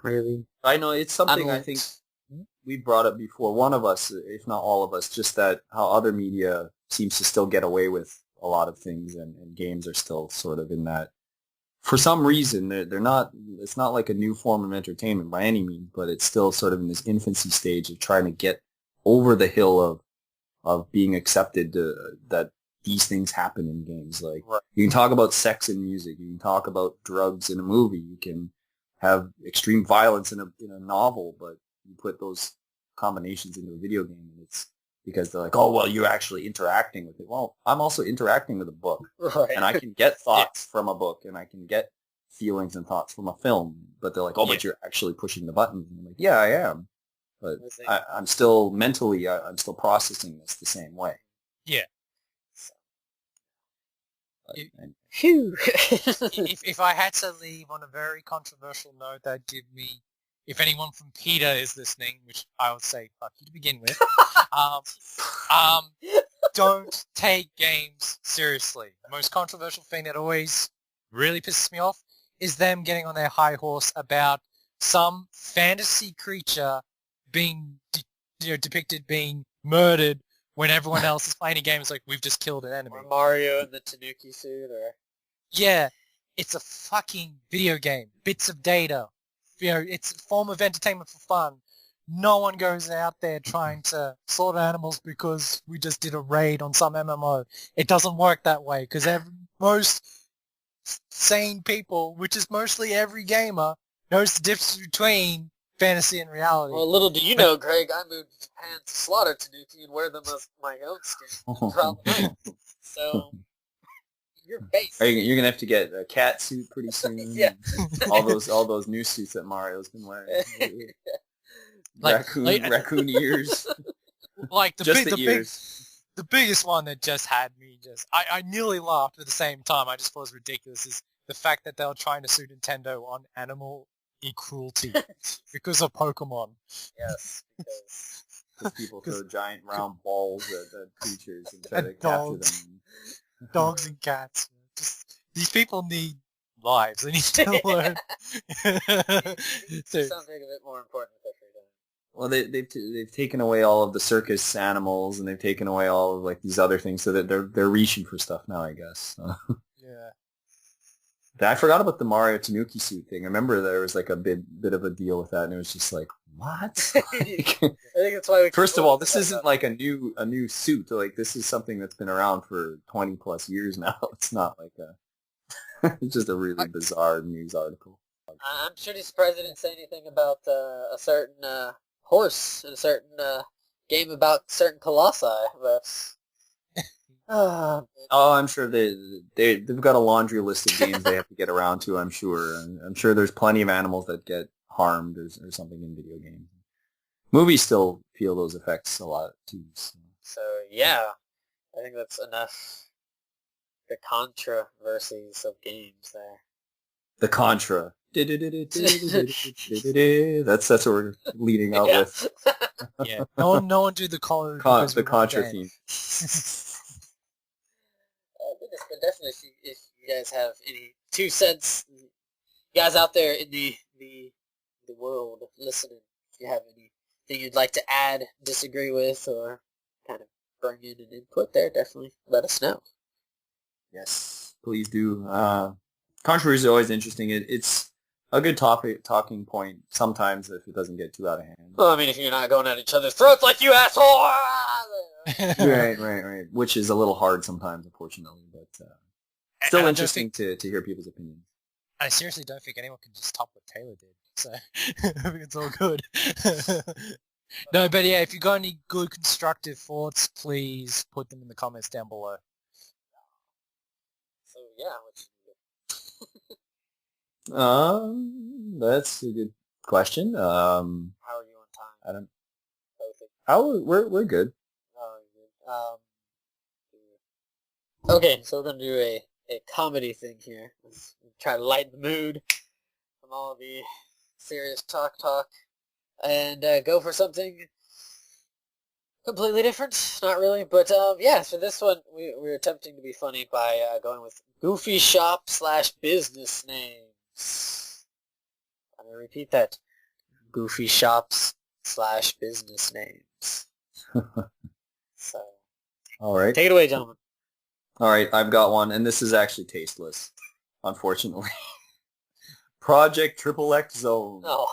Speaker 1: really.
Speaker 2: I know it's something I think we brought up before. One of us, if not all of us, just that how other media seems to still get away with a lot of things, and games are still sort of in that. For some reason, they're not. It's not like a new form of entertainment by any means, but it's still sort of in this infancy stage of trying to get over the hill of being accepted that these things happen in games. Like you can talk about sex in music, you can talk about drugs in a movie, you can have extreme violence in a novel, but you put those combinations into a video game, and it's because they're like, oh, well, you're actually interacting with it. Well, I'm also interacting with a book, and I can get thoughts from a book, and I can get feelings and thoughts from a film, but they're like, oh, but you're actually pushing the buttons. And I'm like, yeah, I am, but I'm still mentally, I'm still processing this the same way.
Speaker 3: Yeah.
Speaker 1: Phew.
Speaker 3: if I had to leave on a very controversial note, that'd give me, if anyone from PETA is listening, which I would say fuck you to begin with, don't take games seriously. The most controversial thing that always really pisses me off is them getting on their high horse about some fantasy creature being depicted being murdered when everyone else is playing a game. It's like, we've just killed an enemy.
Speaker 1: Or Mario in the Tanuki suit, or...
Speaker 3: Yeah, it's a fucking video game. Bits of data. It's a form of entertainment for fun. No one goes out there trying to slaughter animals because we just did a raid on some MMO. It doesn't work that way, because most sane people, which is mostly every gamer, knows the difference between fantasy and reality.
Speaker 1: Well, little do you know, Greg, I moved to Japan to slaughter Tanuki and wear them as my own skin throughout the night. So, your face.
Speaker 2: You're gonna have to get a cat suit pretty soon.
Speaker 1: Yeah.
Speaker 2: all those new suits that Mario's been wearing. Raccoon ears.
Speaker 3: Like
Speaker 2: the ears.
Speaker 3: The biggest one that just had me I nearly laughed at the same time. I just thought it was ridiculous is the fact that they were trying to sue Nintendo on animal cruelty because of Pokemon.
Speaker 1: Yes,
Speaker 2: because people throw giant round balls at creatures and try to capture them.
Speaker 3: Dogs and cats. Just, these people need lives. They need to learn.
Speaker 1: Something a bit more important with their free time.
Speaker 2: Well, they've taken away all of the circus animals, and they've taken away all of like these other things, so that they're reaching for stuff now, I guess.
Speaker 3: Yeah.
Speaker 2: I forgot about the Mario Tanuki suit thing. I remember there was like a bit of a deal with that, and it was just like, what?
Speaker 1: I think that's why we.
Speaker 2: First of all, this isn't like a new suit. Like this is something that's been around for 20 plus years now. It's not like it's just a really bizarre news article.
Speaker 1: I'm sure he's surprised they didn't say anything about a certain horse in a certain game about certain colossi.
Speaker 2: Oh, I'm sure they've got a laundry list of games they have to get around to, I'm sure. And I'm sure there's plenty of animals that get harmed or something in video games. Movies still feel those effects a lot, too.
Speaker 1: So yeah, I think that's enough. The controversies of games there.
Speaker 2: The Contra. That's what we're leading out with.
Speaker 3: Yeah, no one do the Contra.
Speaker 2: The Contra theme.
Speaker 1: But definitely, if you guys have any 2 cents, you guys out there in the world listening, if you have anything you'd like to add, disagree with, or kind of bring in an input there, definitely let us know.
Speaker 2: Yes, please do. Controversy is always interesting. It's a good talking point sometimes if it doesn't get too out of hand.
Speaker 1: Well, I mean, if you're not going at each other's throats like you asshole!
Speaker 2: Right. Which is a little hard sometimes, unfortunately, but still interesting to hear people's opinions.
Speaker 3: I seriously don't think anyone can just top what Taylor did, so I think it's all good. No, but yeah, if you got any good constructive thoughts, please put them in the comments down below.
Speaker 1: So yeah,
Speaker 2: that's a good question.
Speaker 1: How are you on time?
Speaker 2: I don't. We're good.
Speaker 1: Okay, so we're gonna do a comedy thing here. Let's try to lighten the mood from all the serious talk. and go for something completely different. Not really, but yeah. So this one, we're attempting to be funny by going with goofy shop / business names. I'm gonna repeat that: goofy shops / business names. So,
Speaker 2: All right.
Speaker 1: take it away, gentlemen.
Speaker 2: All right, I've got one, and this is actually tasteless, unfortunately. Project Triple X Zone.
Speaker 1: Oh.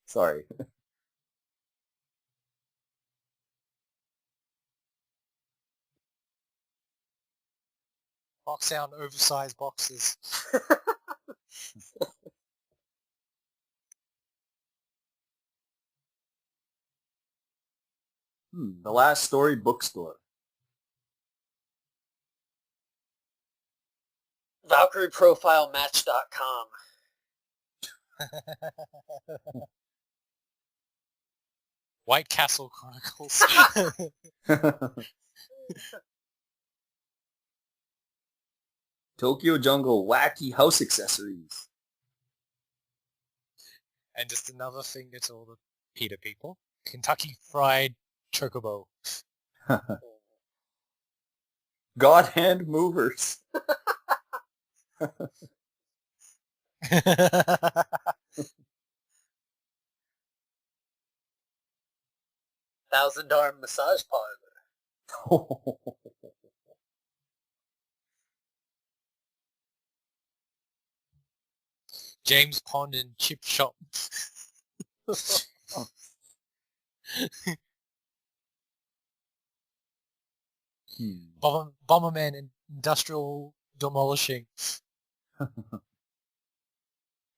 Speaker 2: Sorry.
Speaker 3: Box down oversized boxes.
Speaker 2: The Last Story Bookstore.
Speaker 1: ValkyrieProfileMatch.com.
Speaker 3: White Castle Chronicles.
Speaker 2: Tokyo Jungle Wacky House Accessories.
Speaker 3: And just another finger to all the Peter people. Kentucky Fried Chocobo.
Speaker 2: God Hand Movers.
Speaker 1: $1,000 massage parlor.
Speaker 3: James Pond and Chip Shop. Bomberman and Industrial Demolishing.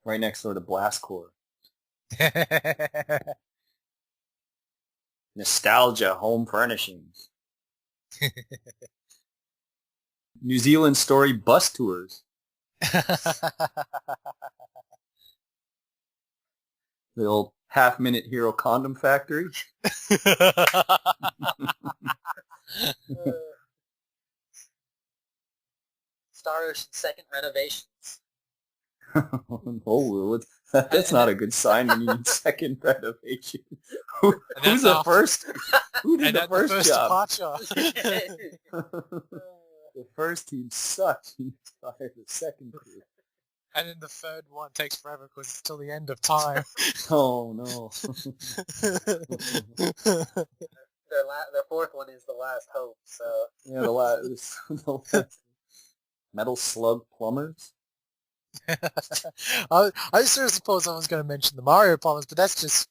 Speaker 2: Right next door to Blast Corps. Nostalgia Home Furnishings. New Zealand Story Bus Tours. The old half-minute hero condom factory.
Speaker 1: Star Ocean second renovations.
Speaker 2: Oh, that's not a good sign when you need second renovation. Who's the
Speaker 3: after-
Speaker 2: first? Who did
Speaker 3: And
Speaker 2: the
Speaker 3: at
Speaker 2: first
Speaker 3: the first
Speaker 2: job?
Speaker 3: departure.
Speaker 2: The first team sucked. You fired the second crew.
Speaker 3: And then the third one takes forever because it's till the end of time.
Speaker 2: Oh no.
Speaker 1: Their fourth one is the last hope. So
Speaker 2: Yeah, the last Metal Slug Plumbers.
Speaker 3: I seriously thought someone was going to mention the Mario plumbers, but that's just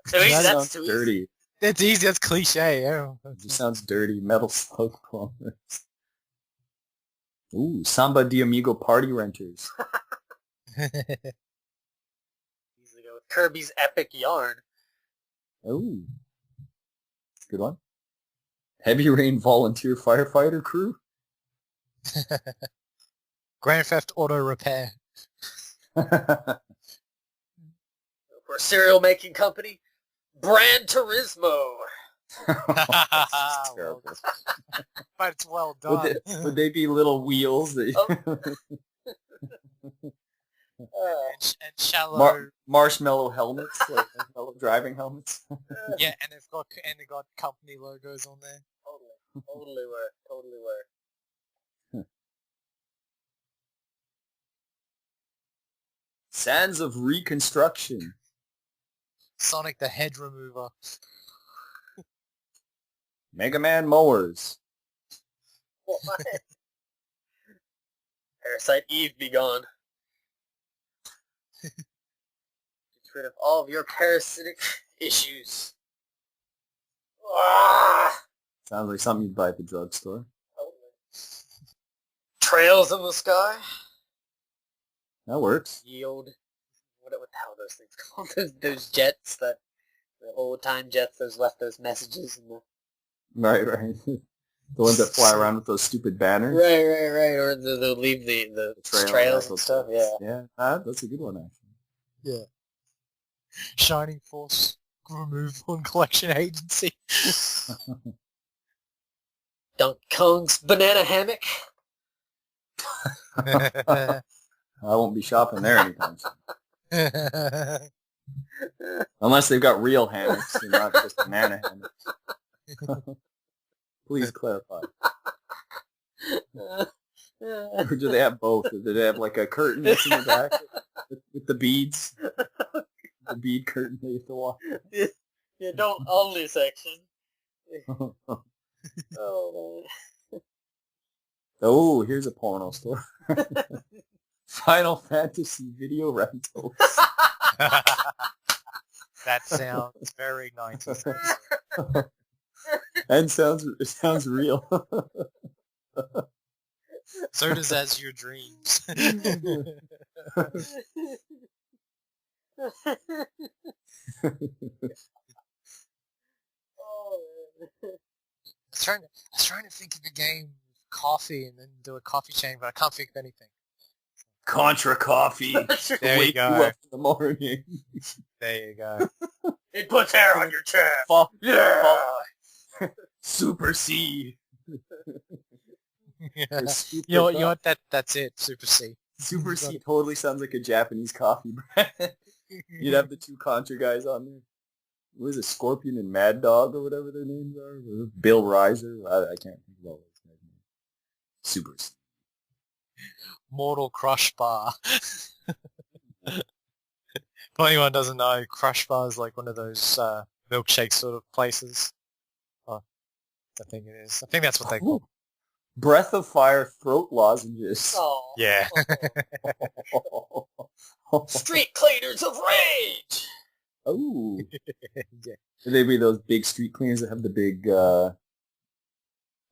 Speaker 1: too easy.
Speaker 3: That
Speaker 1: That's
Speaker 2: sounds
Speaker 1: too easy.
Speaker 2: dirty.
Speaker 3: that's easy. That's cliche. Yeah.
Speaker 2: It just sounds dirty. Metal Slug Plumbers. Ooh, Samba de Amigo Party Renters.
Speaker 1: Easily go with Kirby's Epic Yarn.
Speaker 2: Ooh, good one. Heavy Rain Volunteer Firefighter Crew.
Speaker 3: Grand Theft Auto Repair.
Speaker 1: For a cereal making company, Brand Turismo.
Speaker 2: That's terrible.
Speaker 3: But it's well done.
Speaker 2: Would they be little wheels that
Speaker 3: And shallow.
Speaker 2: marshmallow helmets, like marshmallow driving helmets?
Speaker 3: Yeah, and they got company logos on there.
Speaker 1: Totally were.
Speaker 2: Sands of Reconstruction.
Speaker 3: Sonic the Head Remover.
Speaker 2: Mega Man Mowers.
Speaker 1: What? Parasite Eve be gone. Get rid of all of your parasitic issues. Ah!
Speaker 2: Sounds like something you'd buy at the drugstore.
Speaker 1: Trails in the sky.
Speaker 2: That works.
Speaker 1: Yield. What the hell are those things called? those jets that the old time jets. Those left those messages in the.
Speaker 2: Right. The ones that fly around with those stupid banners.
Speaker 1: Right. Or they'll leave the trails and stuff. Yeah.
Speaker 2: Yeah, that's a good one actually.
Speaker 3: Yeah. Shining Force Removal and Collection Agency.
Speaker 1: Donkey Kong's banana hammock.
Speaker 2: I won't be shopping there anytime soon. Unless they've got real hammocks and not just banana hammocks. Please clarify. Or do they have both? Or do they have like a curtain that's in the back with the beads? The bead curtain that you have to watch.
Speaker 1: The adult only section. Oh, man.
Speaker 2: Oh, here's a porno store. Final Fantasy video rentals.
Speaker 3: That sounds very 90s.
Speaker 2: And it sounds real.
Speaker 3: So does As Your Dreams.
Speaker 1: Oh, man.
Speaker 3: I was trying to think of a game with coffee and then do a coffee chain, but I can't think of anything.
Speaker 2: Contra Coffee.
Speaker 3: There you go.
Speaker 2: Up in the morning.
Speaker 3: There you go.
Speaker 1: It puts hair on your chest.
Speaker 2: Yeah. Super C.
Speaker 3: Yeah.
Speaker 2: Super
Speaker 3: You know what? That's it. Super C.
Speaker 2: Super C totally sounds like a Japanese coffee brand. You'd have the two Contra guys on there. What is it, Scorpion and Mad Dog or whatever their names are? Or Bill Reiser? I can't think of all those guys' names. Super C.
Speaker 3: Mortal Crush Bar. If anyone doesn't know, Crush Bar is like one of those milkshake sort of places. Oh, I think it is. I think that's what they call them.
Speaker 2: Breath of Fire throat lozenges.
Speaker 1: Oh.
Speaker 3: Yeah.
Speaker 1: Street cleaners of rage.
Speaker 2: Oh.
Speaker 3: Yeah.
Speaker 2: Would they be those big street cleaners that have the big, what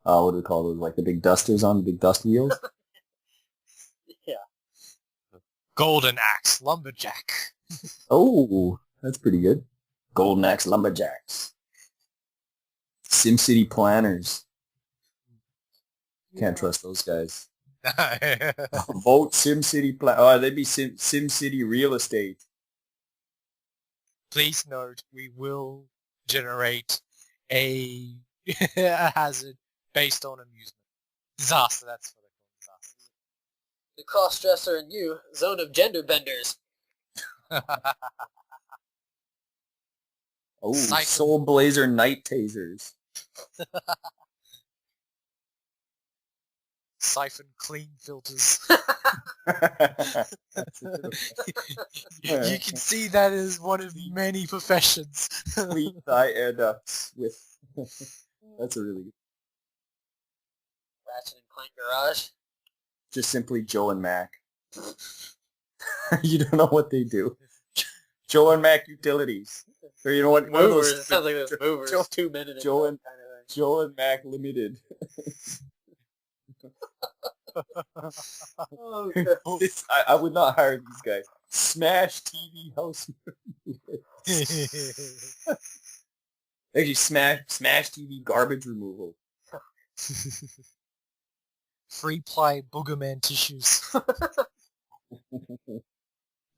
Speaker 2: do we call those? Like the big dusters on the big dust wheels?
Speaker 1: Yeah.
Speaker 3: Golden Axe Lumberjack.
Speaker 2: Oh, that's pretty good. Golden Axe Lumberjacks. SimCity Planners. Can't trust those guys. Vote SimCity Plan. Oh, they'd be SimCity Real Estate.
Speaker 3: Please note, we will generate a hazard based on amusement. Disaster, that's what they call disaster.
Speaker 1: The cross-dresser and you, zone of gender benders.
Speaker 2: Oh,
Speaker 3: Siphon.
Speaker 2: Soul Blazer Night Tasers.
Speaker 3: Siphon clean filters.
Speaker 2: That's a good
Speaker 3: You
Speaker 2: one.
Speaker 3: can see that as one of many professions.
Speaker 2: Clean thigh air ducts with... That's a really good...
Speaker 1: Ratchet and Clank Garage.
Speaker 2: Just simply Joe and Mac. You don't know what they do. Joe and Mac Utilities. Or you know what? One of
Speaker 1: Movers.
Speaker 2: those
Speaker 1: It sounds like those movers.
Speaker 2: Joe-
Speaker 1: 2 minutes.
Speaker 2: Joe
Speaker 1: kind
Speaker 2: and-
Speaker 1: of thing.
Speaker 2: Joe and Mac Limited.
Speaker 1: Oh, God.
Speaker 2: I would not hire these guys. Smash TV house. Actually, Smash TV garbage removal.
Speaker 3: Free ply Boogerman tissues.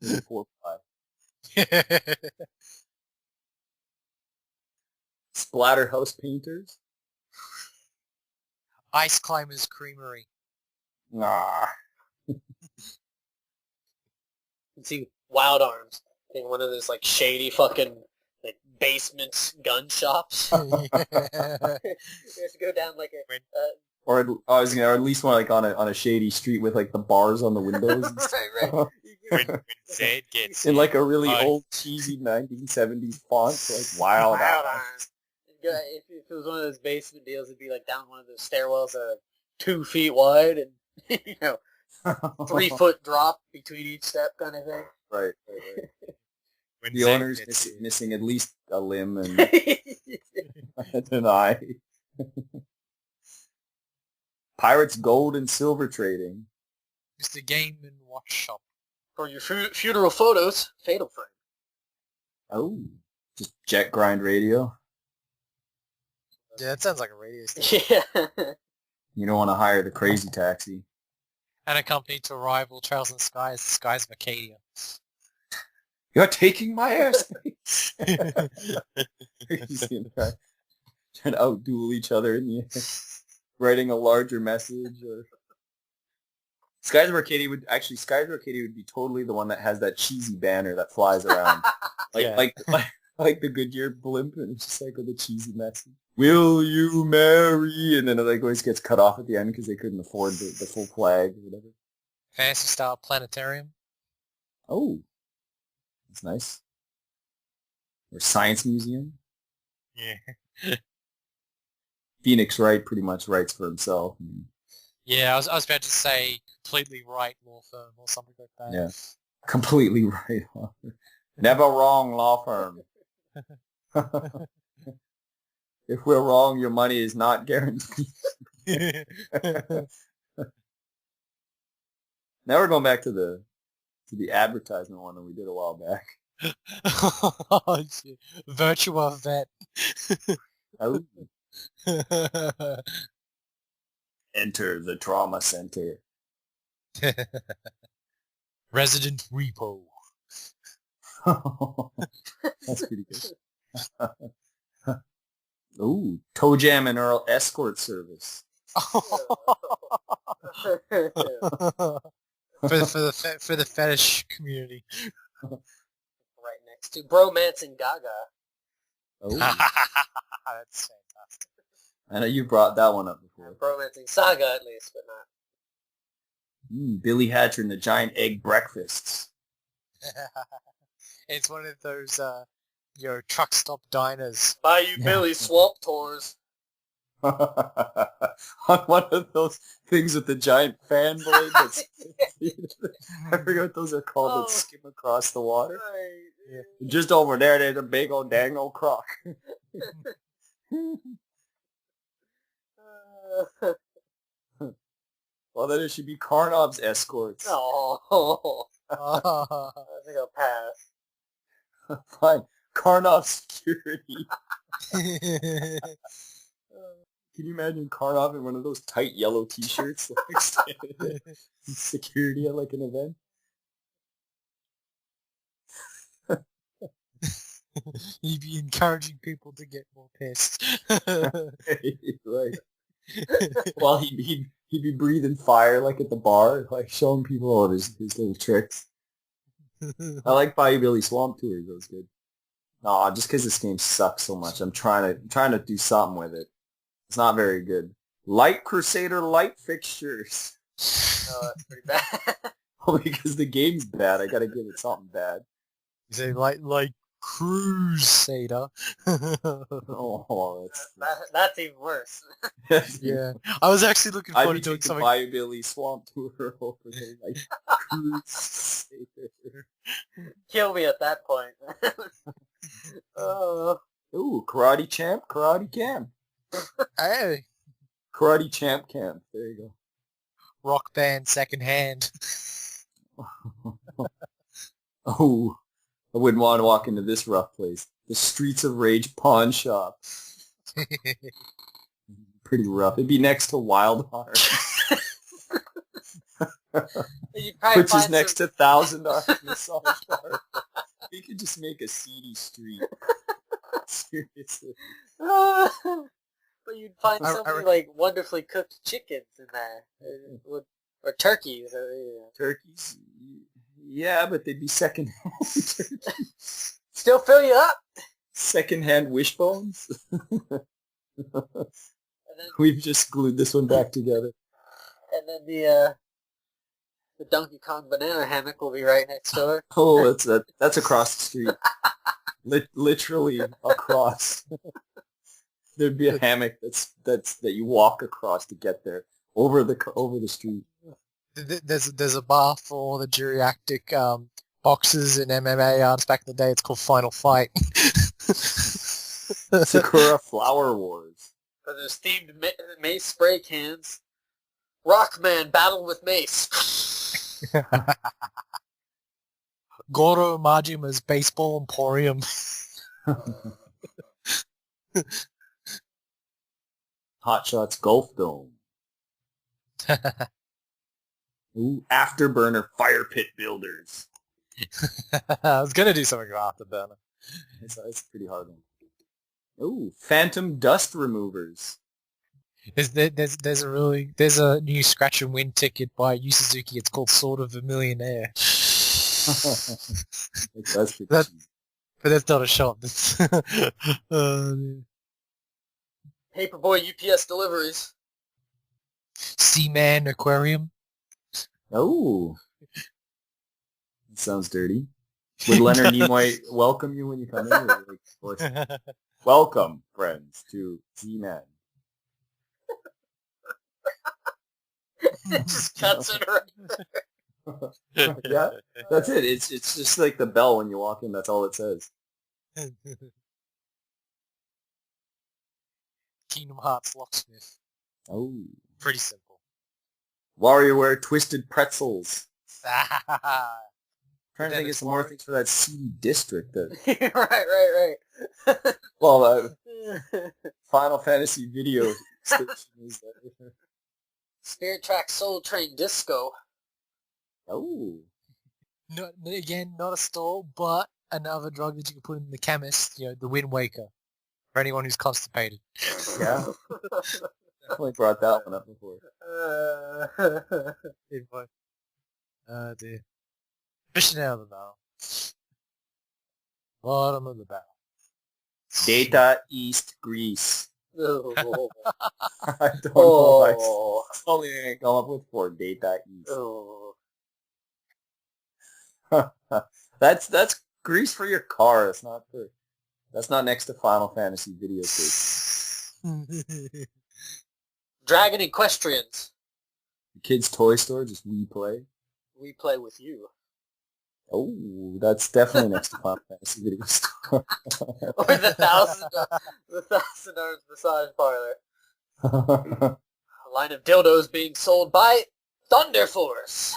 Speaker 2: 4-5. Splatterhouse painters.
Speaker 3: Ice Climbers Creamery.
Speaker 2: Nah.
Speaker 1: See, Wild Arms. I think one of those like shady fucking like basement gun shops. You have to go down like a
Speaker 2: Or I was gonna, or at least one like on a shady street with like the bars on the windows. And
Speaker 1: right.
Speaker 3: When Zed gets
Speaker 2: in like a really
Speaker 3: Oh.
Speaker 2: old cheesy 1970s font, like Wild
Speaker 1: Wild
Speaker 2: Arms.
Speaker 1: Arms. If it was one of those basement deals, it'd be like down one of those stairwells that are 2 feet wide and 3 foot drop between each step kind of thing.
Speaker 2: Right.
Speaker 3: when
Speaker 2: The
Speaker 3: Zed
Speaker 2: owner's
Speaker 3: gets
Speaker 2: missing at least a limb and an eye. Pirates Gold and Silver Trading.
Speaker 3: Mr. Game and Watch Shop.
Speaker 1: For your funeral photos, Fatal Frame.
Speaker 2: Oh, just jet grind radio.
Speaker 3: Yeah, that sounds like a radio station.
Speaker 1: Yeah.
Speaker 2: You don't want to hire the crazy taxi.
Speaker 3: And a company to rival Trails and Skies, Skies Mercadia.
Speaker 2: You're taking my airspace. Crazy, right? Trying to outduel each other in the air. Writing a larger message or Skies of Arcadia would be totally the one that has that cheesy banner that flies around, like
Speaker 3: Yeah.
Speaker 2: like the Goodyear blimp, and it's just like with a cheesy message. Will you marry? And then it like always gets cut off at the end because they couldn't afford the full flag or whatever.
Speaker 3: Fantasy style planetarium.
Speaker 2: Oh, that's nice. Or science museum.
Speaker 3: Yeah.
Speaker 2: Phoenix Wright pretty much writes for himself.
Speaker 3: Yeah, I was about to say completely right law firm or something like that.
Speaker 2: Yeah, completely right. Never wrong law firm. If we're wrong, your money is not guaranteed. Now we're going back to the advertisement one that we did a while back.
Speaker 3: Oh, shit. Virtua Vet.
Speaker 2: Oh. Enter the trauma center.
Speaker 3: Resident Repo.
Speaker 2: That's pretty good. Ooh, Toe Jam and Earl escort service.
Speaker 3: for the fetish community.
Speaker 1: Right next to Bromance and Gaga.
Speaker 2: Oh,
Speaker 3: That's fantastic.
Speaker 2: I know you brought that one up before.
Speaker 1: Bromance and Saga, at least, but not.
Speaker 2: Billy Hatcher and the Giant Egg Breakfasts.
Speaker 3: It's one of those, truck stop diners.
Speaker 1: Bayou Billy Swamp Tours.
Speaker 2: On one of those things with the giant fan blade. That's, I forget what those are called that skim across the water.
Speaker 1: Right.
Speaker 2: Yeah. Just over there, there's a big old dang old croc. Well, then it should be Karnov's escorts.
Speaker 1: Oh. I think I'll pass.
Speaker 2: Fine. Karnov security. Can you imagine Karnov in one of those tight yellow t-shirts? Like, security at like an event?
Speaker 3: He'd be encouraging people to get more pissed.
Speaker 2: Right. Well, he'd be breathing fire like at the bar, like showing people all of his little tricks. I like Bayou Billy Swamp Tours. That was good. No, just because this game sucks so much, I'm trying to do something with it. It's not very good. Light Crusader light fixtures.
Speaker 1: Oh, that's pretty bad.
Speaker 2: Oh, because the game's bad, I gotta give it something bad.
Speaker 3: You say like Crusader.
Speaker 2: Oh,
Speaker 1: That's even worse.
Speaker 3: Yeah, I was actually looking
Speaker 2: I'd
Speaker 3: forward
Speaker 2: be
Speaker 3: to doing
Speaker 2: taking
Speaker 3: something.
Speaker 2: Bayou Billy Swamp Tour over there, like Crusader.
Speaker 1: Kill me at that point. Oh.
Speaker 2: Ooh, Karate Champ, Karate Camp.
Speaker 3: Hey,
Speaker 2: Karate Champ Camp. There you go.
Speaker 3: rock band second hand.
Speaker 2: Oh, I wouldn't want to walk into this rough place. The Streets of Rage pawn shop. Pretty rough. It'd be next to Wild Heart, which is next to $1,000 massage bar. You could just make a seedy street. Seriously.
Speaker 1: But you'd find so many like wonderfully cooked chickens in there, or turkeys.
Speaker 2: Turkeys? Yeah, but they'd be second-hand turkeys.
Speaker 1: Still fill you up.
Speaker 2: Second-hand wishbones?
Speaker 1: And then,
Speaker 2: We've just glued this one back together.
Speaker 1: and then the Donkey Kong banana hammock will be right next door.
Speaker 2: Oh, that's across the street. Literally across. There'd be a hammock that you walk across to get there over the street.
Speaker 3: There's a bar for the geriatric boxers in MMA arts back in the day. It's called Final Fight.
Speaker 2: Sakura Flower Wars.
Speaker 1: But there's themed mace spray cans. Rockman battle with mace.
Speaker 3: Goro Majima's Baseball Emporium.
Speaker 2: Hot Shots Golf Dome. Ooh, Afterburner Fire Pit Builders.
Speaker 3: I was gonna do something about Afterburner.
Speaker 2: It's a pretty hard one. Ooh, Phantom Dust Removers.
Speaker 3: There's a new scratch and win ticket by Yu Suzuki. It's called Sword of a Millionaire.
Speaker 2: That's pretty
Speaker 3: That-
Speaker 2: cheesy.
Speaker 3: But that's not a shop. That's
Speaker 1: Paperboy UPS deliveries.
Speaker 3: Seaman Aquarium.
Speaker 2: Oh, that sounds dirty. Would Leonard Nimoy welcome you when you come in? Or like, voice, welcome, friends, to Z-Man.
Speaker 1: It just cuts it right.
Speaker 2: Yeah, that's it. It's just like the bell when you walk in. That's all it says.
Speaker 3: Kingdom Hearts locksmith.
Speaker 2: Oh,
Speaker 3: Pretty simple.
Speaker 2: WarioWare Twisted Pretzels. Trying to
Speaker 3: Then
Speaker 2: think of
Speaker 3: it's
Speaker 2: some more things for that C district. That
Speaker 1: right.
Speaker 2: well, Final Fantasy video station is there.
Speaker 1: Spirit Track Soul Train Disco.
Speaker 2: Oh,
Speaker 3: Again, not a stall, but another drug that you can put in the chemist. The Wind Waker. For anyone who's constipated.
Speaker 2: yeah. Definitely brought that one up before.
Speaker 3: Oh dear. Fishing out of the barrel. Bottom of the barrel.
Speaker 2: Data East Greece.
Speaker 1: Oh.
Speaker 2: I don't know why.
Speaker 1: Oh.
Speaker 2: That's the only thing I can come up with for Data East.
Speaker 1: Oh.
Speaker 2: That's Greece for your car. That's not next to Final Fantasy video station.
Speaker 1: Dragon Equestrians.
Speaker 2: The kids' toy store, just we play.
Speaker 1: We play with you.
Speaker 2: Oh, that's definitely next to Final Fantasy video store.
Speaker 1: Or the $1,000 massage parlor. A line of dildos being sold by Thunder Force.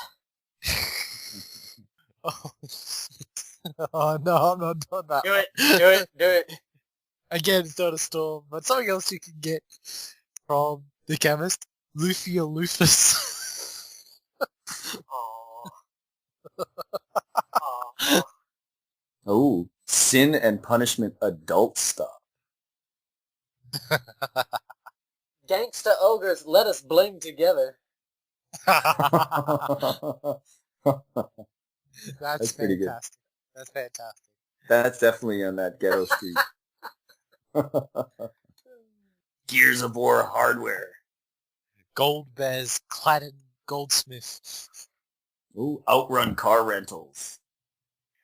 Speaker 3: Oh no, I'm not doing that.
Speaker 1: Do it.
Speaker 3: Again, it's not a storm, but something else you can get from the chemist. Luffy or Lufus.
Speaker 1: Aww.
Speaker 2: Oh, Sin and Punishment adult stuff.
Speaker 1: Gangsta ogres, let us bling together.
Speaker 3: That's
Speaker 2: pretty good.
Speaker 3: fantastic. That's fantastic.
Speaker 2: That's definitely on that ghetto street. Gears of War hardware.
Speaker 3: Gold Bears, Cladden Goldsmith.
Speaker 2: Ooh, Outrun car rentals.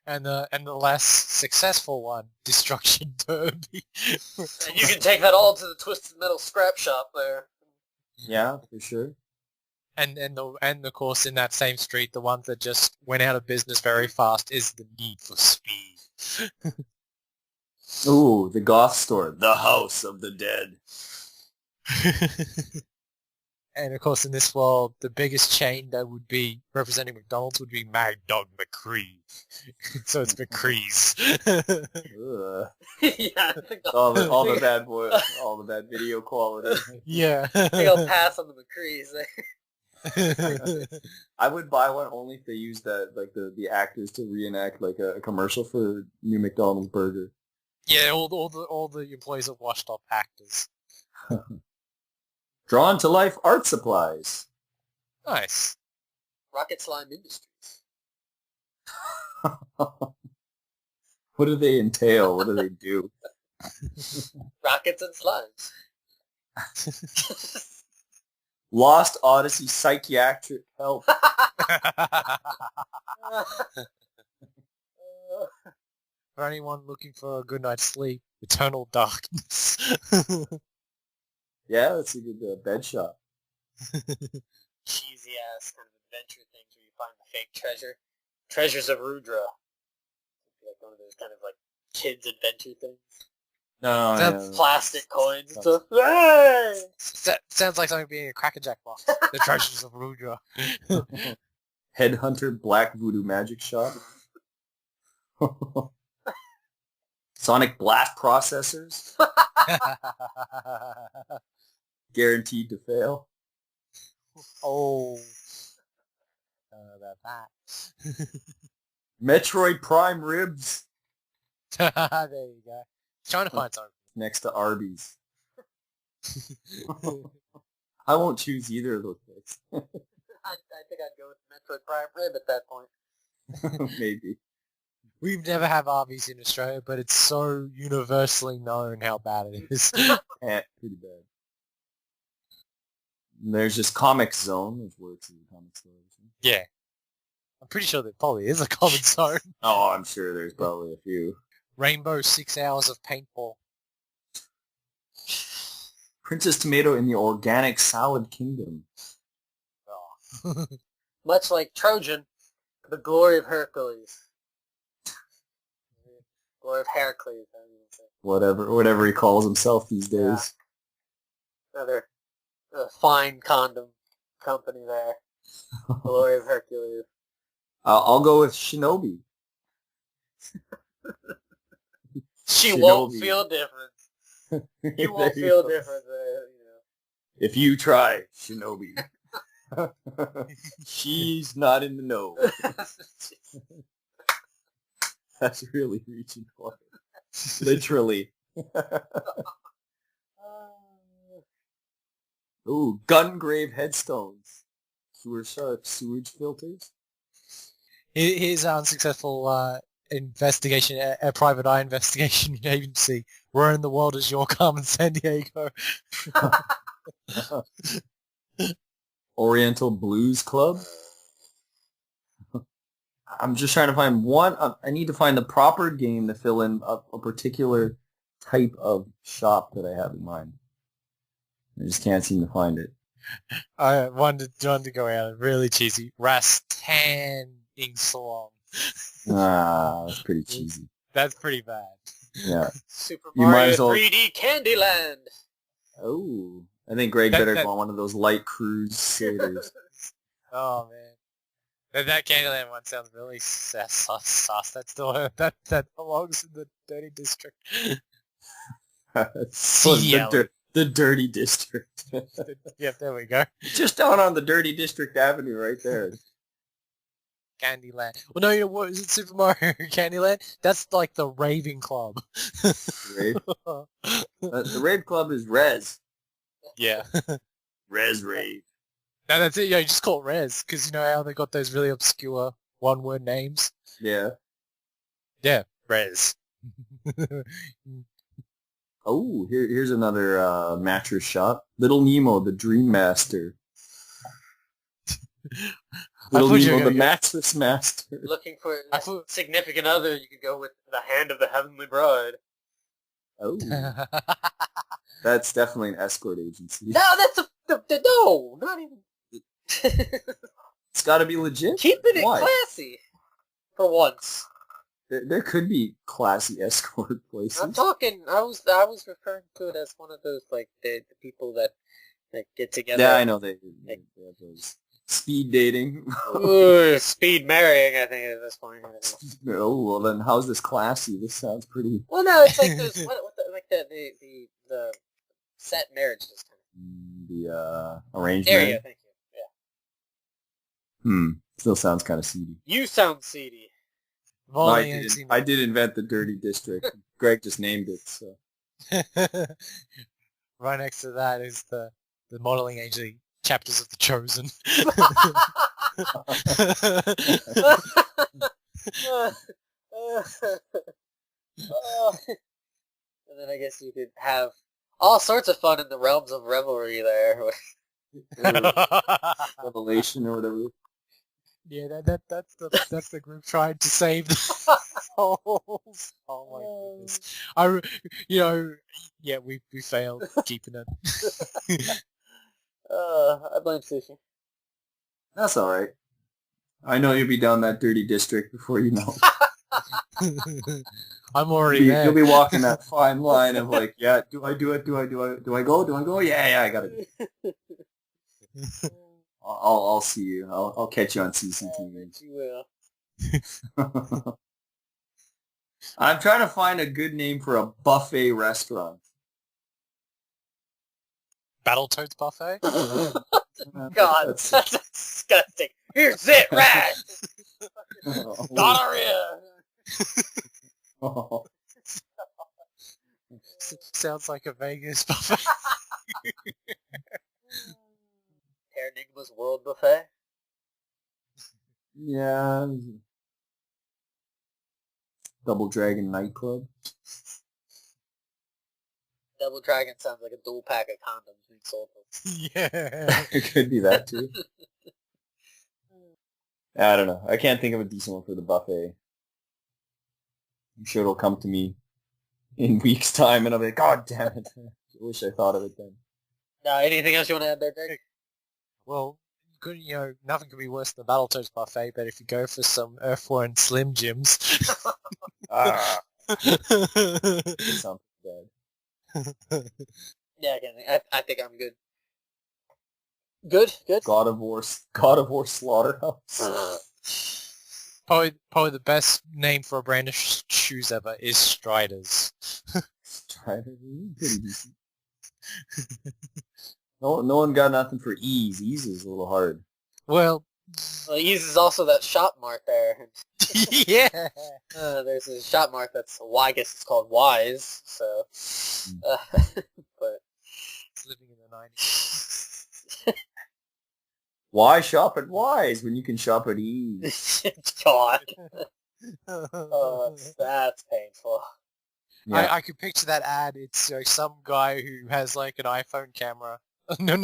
Speaker 3: And the less successful one, Destruction Derby.
Speaker 1: And you can take that all to the Twisted Metal scrap shop there.
Speaker 2: Yeah, for sure.
Speaker 3: And of course in that same street, the one that just went out of business very fast is the Need for Speed.
Speaker 2: Ooh, the goth store, the House of the Dead.
Speaker 3: And of course in this world, the biggest chain that would be representing McDonald's would be Mad Dog McCree. So it's McCree's.
Speaker 2: Ugh.
Speaker 1: Yeah, I think
Speaker 2: all the bad boy, all the bad video quality.
Speaker 3: Yeah.
Speaker 1: I think I'll pass on the McCrees.
Speaker 2: I would buy one only if they used that, like the actors to reenact like a commercial for new McDonald's burger.
Speaker 3: Yeah, all the employees are washed up actors.
Speaker 2: Drawn to life art supplies.
Speaker 3: Nice.
Speaker 1: Rocket Slime Industries.
Speaker 2: What do they entail? What do they do?
Speaker 1: Rockets and slimes.
Speaker 2: Lost Odyssey psychiatric help.
Speaker 3: For anyone looking for a good night's sleep, Eternal Darkness.
Speaker 2: Yeah, that's a good bed shot.
Speaker 1: Cheesy ass kind of adventure things where you find the fake treasure. Treasures of Rudra. Like one of those kind of like kids adventure things.
Speaker 2: No,
Speaker 3: That's
Speaker 2: yeah.
Speaker 1: Plastic coins and stuff. Hey!
Speaker 3: Sounds like something being a Crackerjack box. The Treasures of Rudra.
Speaker 2: Headhunter Black Voodoo Magic Shop. Sonic Blast Processors. Guaranteed to fail.
Speaker 3: Oh. About that.
Speaker 2: Metroid Prime Ribs.
Speaker 3: There you go. Trying to find something.
Speaker 2: Next to Arby's. I won't choose either of those picks.
Speaker 1: I think I'd go with Metroid Prime Rib at that point.
Speaker 2: Maybe.
Speaker 3: We've never had Arby's in Australia, but it's so universally known how bad it is.
Speaker 2: Pretty bad. And there's just Comic Zone, which works as a comic store.
Speaker 3: Yeah. I'm pretty sure there probably is a common zone.
Speaker 2: Oh, I'm sure there's probably a few.
Speaker 3: Rainbow 6 hours of paintball.
Speaker 2: Princess Tomato in the Organic Salad Kingdom.
Speaker 3: Oh.
Speaker 1: Much like Trojan, the glory of Hercules. Glory of Heracles, I mean to say.
Speaker 2: Whatever he calls himself these days.
Speaker 1: Yeah. Another fine condom company there. Glory of Hercules.
Speaker 2: I'll go with Shinobi.
Speaker 1: She
Speaker 2: Shinobi.
Speaker 1: won't feel different. You won't feel different there, you know.
Speaker 2: If you try, Shinobi. She's not in the know. That's really reaching for it. Literally. Ooh, Gungrave headstones. Sewer sharks, sewage filters.
Speaker 3: Here's an unsuccessful investigation, a private eye investigation agency. Where in the world is your Carmen San Diego?
Speaker 2: Oriental Blues Club. I'm just trying to find one. I need to find the proper game to fill in a particular type of shop that I have in mind. I just can't seem to find it.
Speaker 3: I wanted to go out. Really cheesy. Rastanning Salon.
Speaker 2: That's pretty cheesy.
Speaker 3: That's pretty bad.
Speaker 2: Yeah.
Speaker 1: Super
Speaker 2: You might
Speaker 1: Mario
Speaker 2: as well-
Speaker 1: 3D Candyland.
Speaker 2: Oh, I think Greg better go on one of those light crusaders.
Speaker 3: Oh man, that Candyland one sounds really sus. That's still that belongs in the dirty district.
Speaker 2: The dirty district.
Speaker 3: Yeah, there we go.
Speaker 2: Just down on the dirty district avenue right there.
Speaker 3: Candyland. Well, no, you know what? Is it Super Mario Candyland? That's like the raving club.
Speaker 2: Rave? The rave club is Rez.
Speaker 3: Yeah.
Speaker 2: Rez Rave.
Speaker 3: No, that's it. Yeah, you just call it Rez, because you know how they got those really obscure one-word names?
Speaker 2: Yeah.
Speaker 3: Yeah, Rez.
Speaker 2: Oh, here's another mattress shop. Little Nemo, the Dream Master. Little Nemo, the Mattress Master.
Speaker 1: Looking for a significant other, you could go with the Hand of the Heavenly Bride.
Speaker 2: Oh. That's definitely an escort agency.
Speaker 1: No, that's no, not even.
Speaker 2: It's got to be legit.
Speaker 1: Keeping it
Speaker 2: Why?
Speaker 1: classy. For once.
Speaker 2: There could be classy escort places.
Speaker 1: I'm talking. I was referring to it as one of those like the people that get together.
Speaker 2: Yeah, I know they have those speed dating.
Speaker 1: Ooh, speed marrying, I think at this point.
Speaker 2: Oh well, then how's this classy? This sounds pretty.
Speaker 1: Well, no, it's like those like the set marriages.
Speaker 2: The arranged
Speaker 1: There you
Speaker 2: marriage.
Speaker 1: go, thank you. Yeah.
Speaker 2: Still sounds kind of seedy.
Speaker 1: You sound seedy.
Speaker 2: No, I did invent the dirty district. Greg just named it. So.
Speaker 3: Right next to that is the modeling agency chapters of The Chosen.
Speaker 1: And then I guess you could have all sorts of fun in the realms of revelry there.
Speaker 2: Revelation or whatever.
Speaker 3: Yeah, that's the group trying to save the souls. Oh my goodness! We failed keeping it.
Speaker 1: I blame Sushi.
Speaker 2: That's all right. I know you'll be down that dirty district before you know.
Speaker 3: I'm already there.
Speaker 2: You'll be walking that fine line of like, yeah, do I do it? Do I go? Yeah, I gotta do it. I'll see you. I'll catch you on CCTV.
Speaker 1: You will.
Speaker 2: I'm trying to find a good name for a buffet restaurant.
Speaker 3: Battletoads buffet.
Speaker 1: God, that's disgusting. Here's it, rat. Gonorrhea.
Speaker 2: Oh.
Speaker 3: Sounds like a Vegas buffet.
Speaker 1: Bahamas World Buffet.
Speaker 2: Yeah. Double Dragon nightclub.
Speaker 1: Double Dragon sounds like a dual pack of condoms being sold.
Speaker 3: Yeah.
Speaker 2: It could be that too. I don't know. I can't think of a decent one for the buffet. I'm sure it'll come to me in weeks' time, and I'll be like, God damn it! I wish I thought of it then.
Speaker 1: Anything else you want to add there, Greg?
Speaker 3: Well, nothing could be worse than the Battletoads buffet, but if you go for some Earthworm Slim Jims...
Speaker 2: Ah, it sounds bad.
Speaker 1: Yeah, I think I'm good. Good?
Speaker 2: God of War Slaughterhouse.
Speaker 3: Probably the best name for a brand of shoes ever is Striders.
Speaker 2: Strider, pretty decent. No one got nothing for Ease. Ease is a little hard.
Speaker 3: Well,
Speaker 1: Ease is also that shop mark there.
Speaker 3: yeah.
Speaker 1: There's a shop mark that's, I guess it's called Wise, so... but...
Speaker 3: It's living in the 90s.
Speaker 2: Why shop at Wise when you can shop at Ease?
Speaker 1: God. That's painful.
Speaker 2: Yeah.
Speaker 3: I could picture that ad. It's some guy who has like an iPhone camera. No,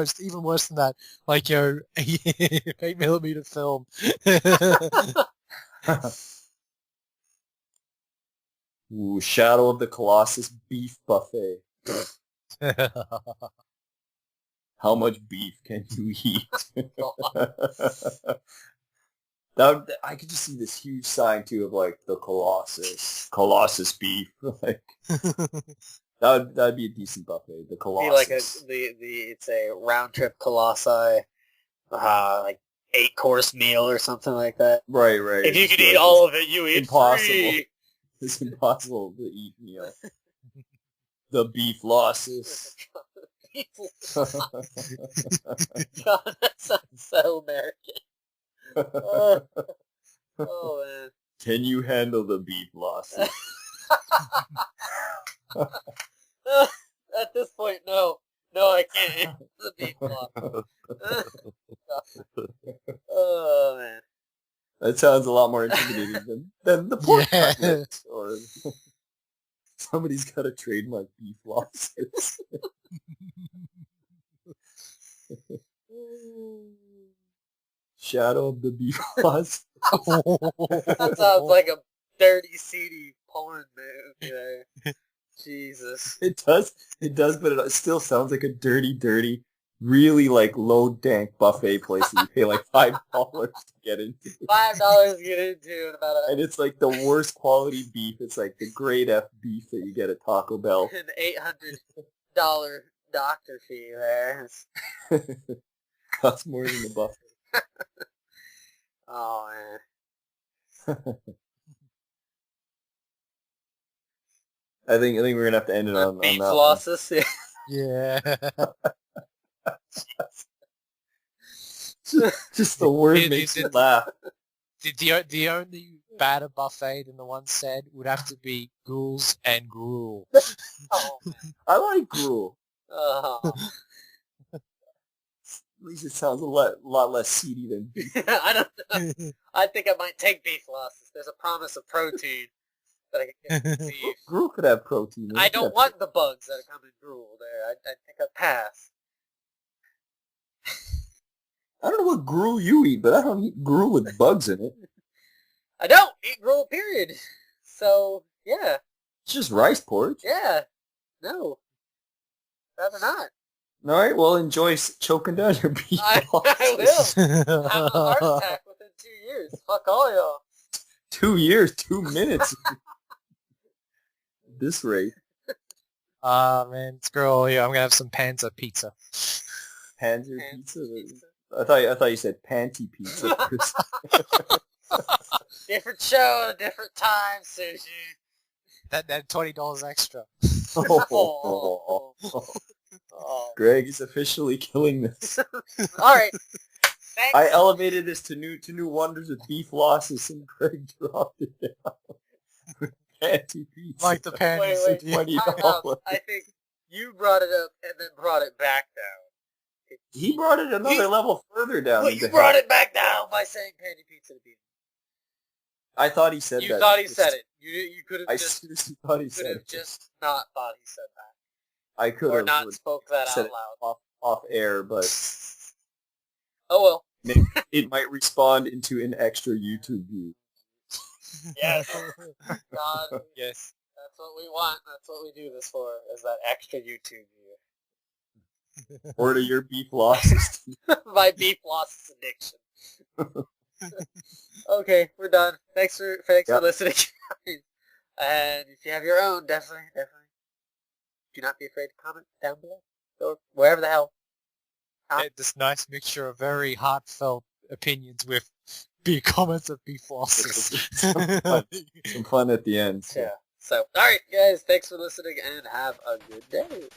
Speaker 3: it's even worse than that. Like, 8mm film.
Speaker 2: Ooh, Shadow of the Colossus beef buffet. How much beef can you eat? I could just see this huge sign too of like the Colossus beef. Like that'd be a decent buffet. The Colossus.
Speaker 1: Be like it's a round trip Colossi, like 8-course meal or something like that.
Speaker 2: Right.
Speaker 1: If you could eat all of it, you eat
Speaker 2: impossible.
Speaker 1: free.
Speaker 2: It's impossible to eat meal. The beef losses.
Speaker 1: God, that sounds so American. Oh man.
Speaker 2: Can you handle the beef losses?
Speaker 1: At this point, no. No, I can't handle the beef losses. Oh man.
Speaker 2: That sounds a lot more intimidating than the pork cutlet. Or somebody's got to trademark beef losses. Shadow of the beef losses.
Speaker 1: That sounds like a dirty, seedy porn movie there. Jesus.
Speaker 2: It does, but it still sounds like a dirty, really like low dank buffet place that you pay like $5 to get into.
Speaker 1: $5 to get into
Speaker 2: and it's like the worst quality beef. It's like the grade F beef that you get at Taco Bell.
Speaker 1: An $800 doctor fee there.
Speaker 2: Costs more than the buffet.
Speaker 1: Oh man.
Speaker 2: I think we're gonna have to end it on
Speaker 1: beef
Speaker 2: that
Speaker 1: losses.
Speaker 3: Yeah.
Speaker 2: just the word makes me laugh.
Speaker 3: The only badder buffet than the one said would have to be ghouls and gruel.
Speaker 1: Oh man.
Speaker 2: I like gruel.
Speaker 1: Oh.
Speaker 2: At least it sounds a lot less seedy than beef.
Speaker 1: I don't know. I think I might take beef losses. There's a promise of protein that I can get from beef.
Speaker 2: Gruel could have protein.
Speaker 1: I don't want the bugs that come in gruel there. I think I'd pass.
Speaker 2: I don't know what gruel you eat, but I don't eat gruel with bugs in it.
Speaker 1: I don't eat gruel, period. So, yeah.
Speaker 2: It's just rice porridge.
Speaker 1: Yeah. No. Rather not.
Speaker 2: All right, well, enjoy choking down your beef.
Speaker 1: I will. Have a heart attack within 2 years. Fuck all y'all.
Speaker 2: 2 years, 2 minutes. At this rate.
Speaker 3: Man, screw all you. I'm gonna have some Panzer pizza.
Speaker 2: Panzer pizza? I thought you said panty pizza.
Speaker 1: Different show, different time, Sushi.
Speaker 3: That $20 extra.
Speaker 1: Oh.
Speaker 2: Greg is officially killing this.
Speaker 1: All right. Thanks.
Speaker 2: I elevated this to new wonders with beef losses, and Greg dropped it down. Panty pizza.
Speaker 3: Like the panties.
Speaker 1: Wait.
Speaker 2: $20.
Speaker 1: I think you brought it up and then brought it back down.
Speaker 2: He brought it another level further down.
Speaker 1: But you brought it back down by saying panty pizza to be.
Speaker 2: I thought he said that.
Speaker 1: You thought he said it. You could have
Speaker 2: I
Speaker 1: just
Speaker 2: seriously thought he said it.
Speaker 1: just not thought he said that.
Speaker 2: I could have.
Speaker 1: Or not spoke that
Speaker 2: said
Speaker 1: out
Speaker 2: it
Speaker 1: loud.
Speaker 2: off air, but
Speaker 1: Oh well.
Speaker 2: it might respond into an extra YouTube view.
Speaker 1: Yes. God.
Speaker 3: Yes.
Speaker 1: That's what we want. That's what we do this for, is that extra YouTube view.
Speaker 2: Or to your beef losses.
Speaker 1: My beef loss addiction. Okay, we're done. Thanks for listening, guys. And if you have your own, definitely do not be afraid to comment down below. Or wherever the hell.
Speaker 3: Yeah, this nice mixture of very heartfelt opinions with comments of beef losses.
Speaker 2: Some fun at the end. So.
Speaker 1: Yeah. So, alright guys, thanks for listening and have a good day.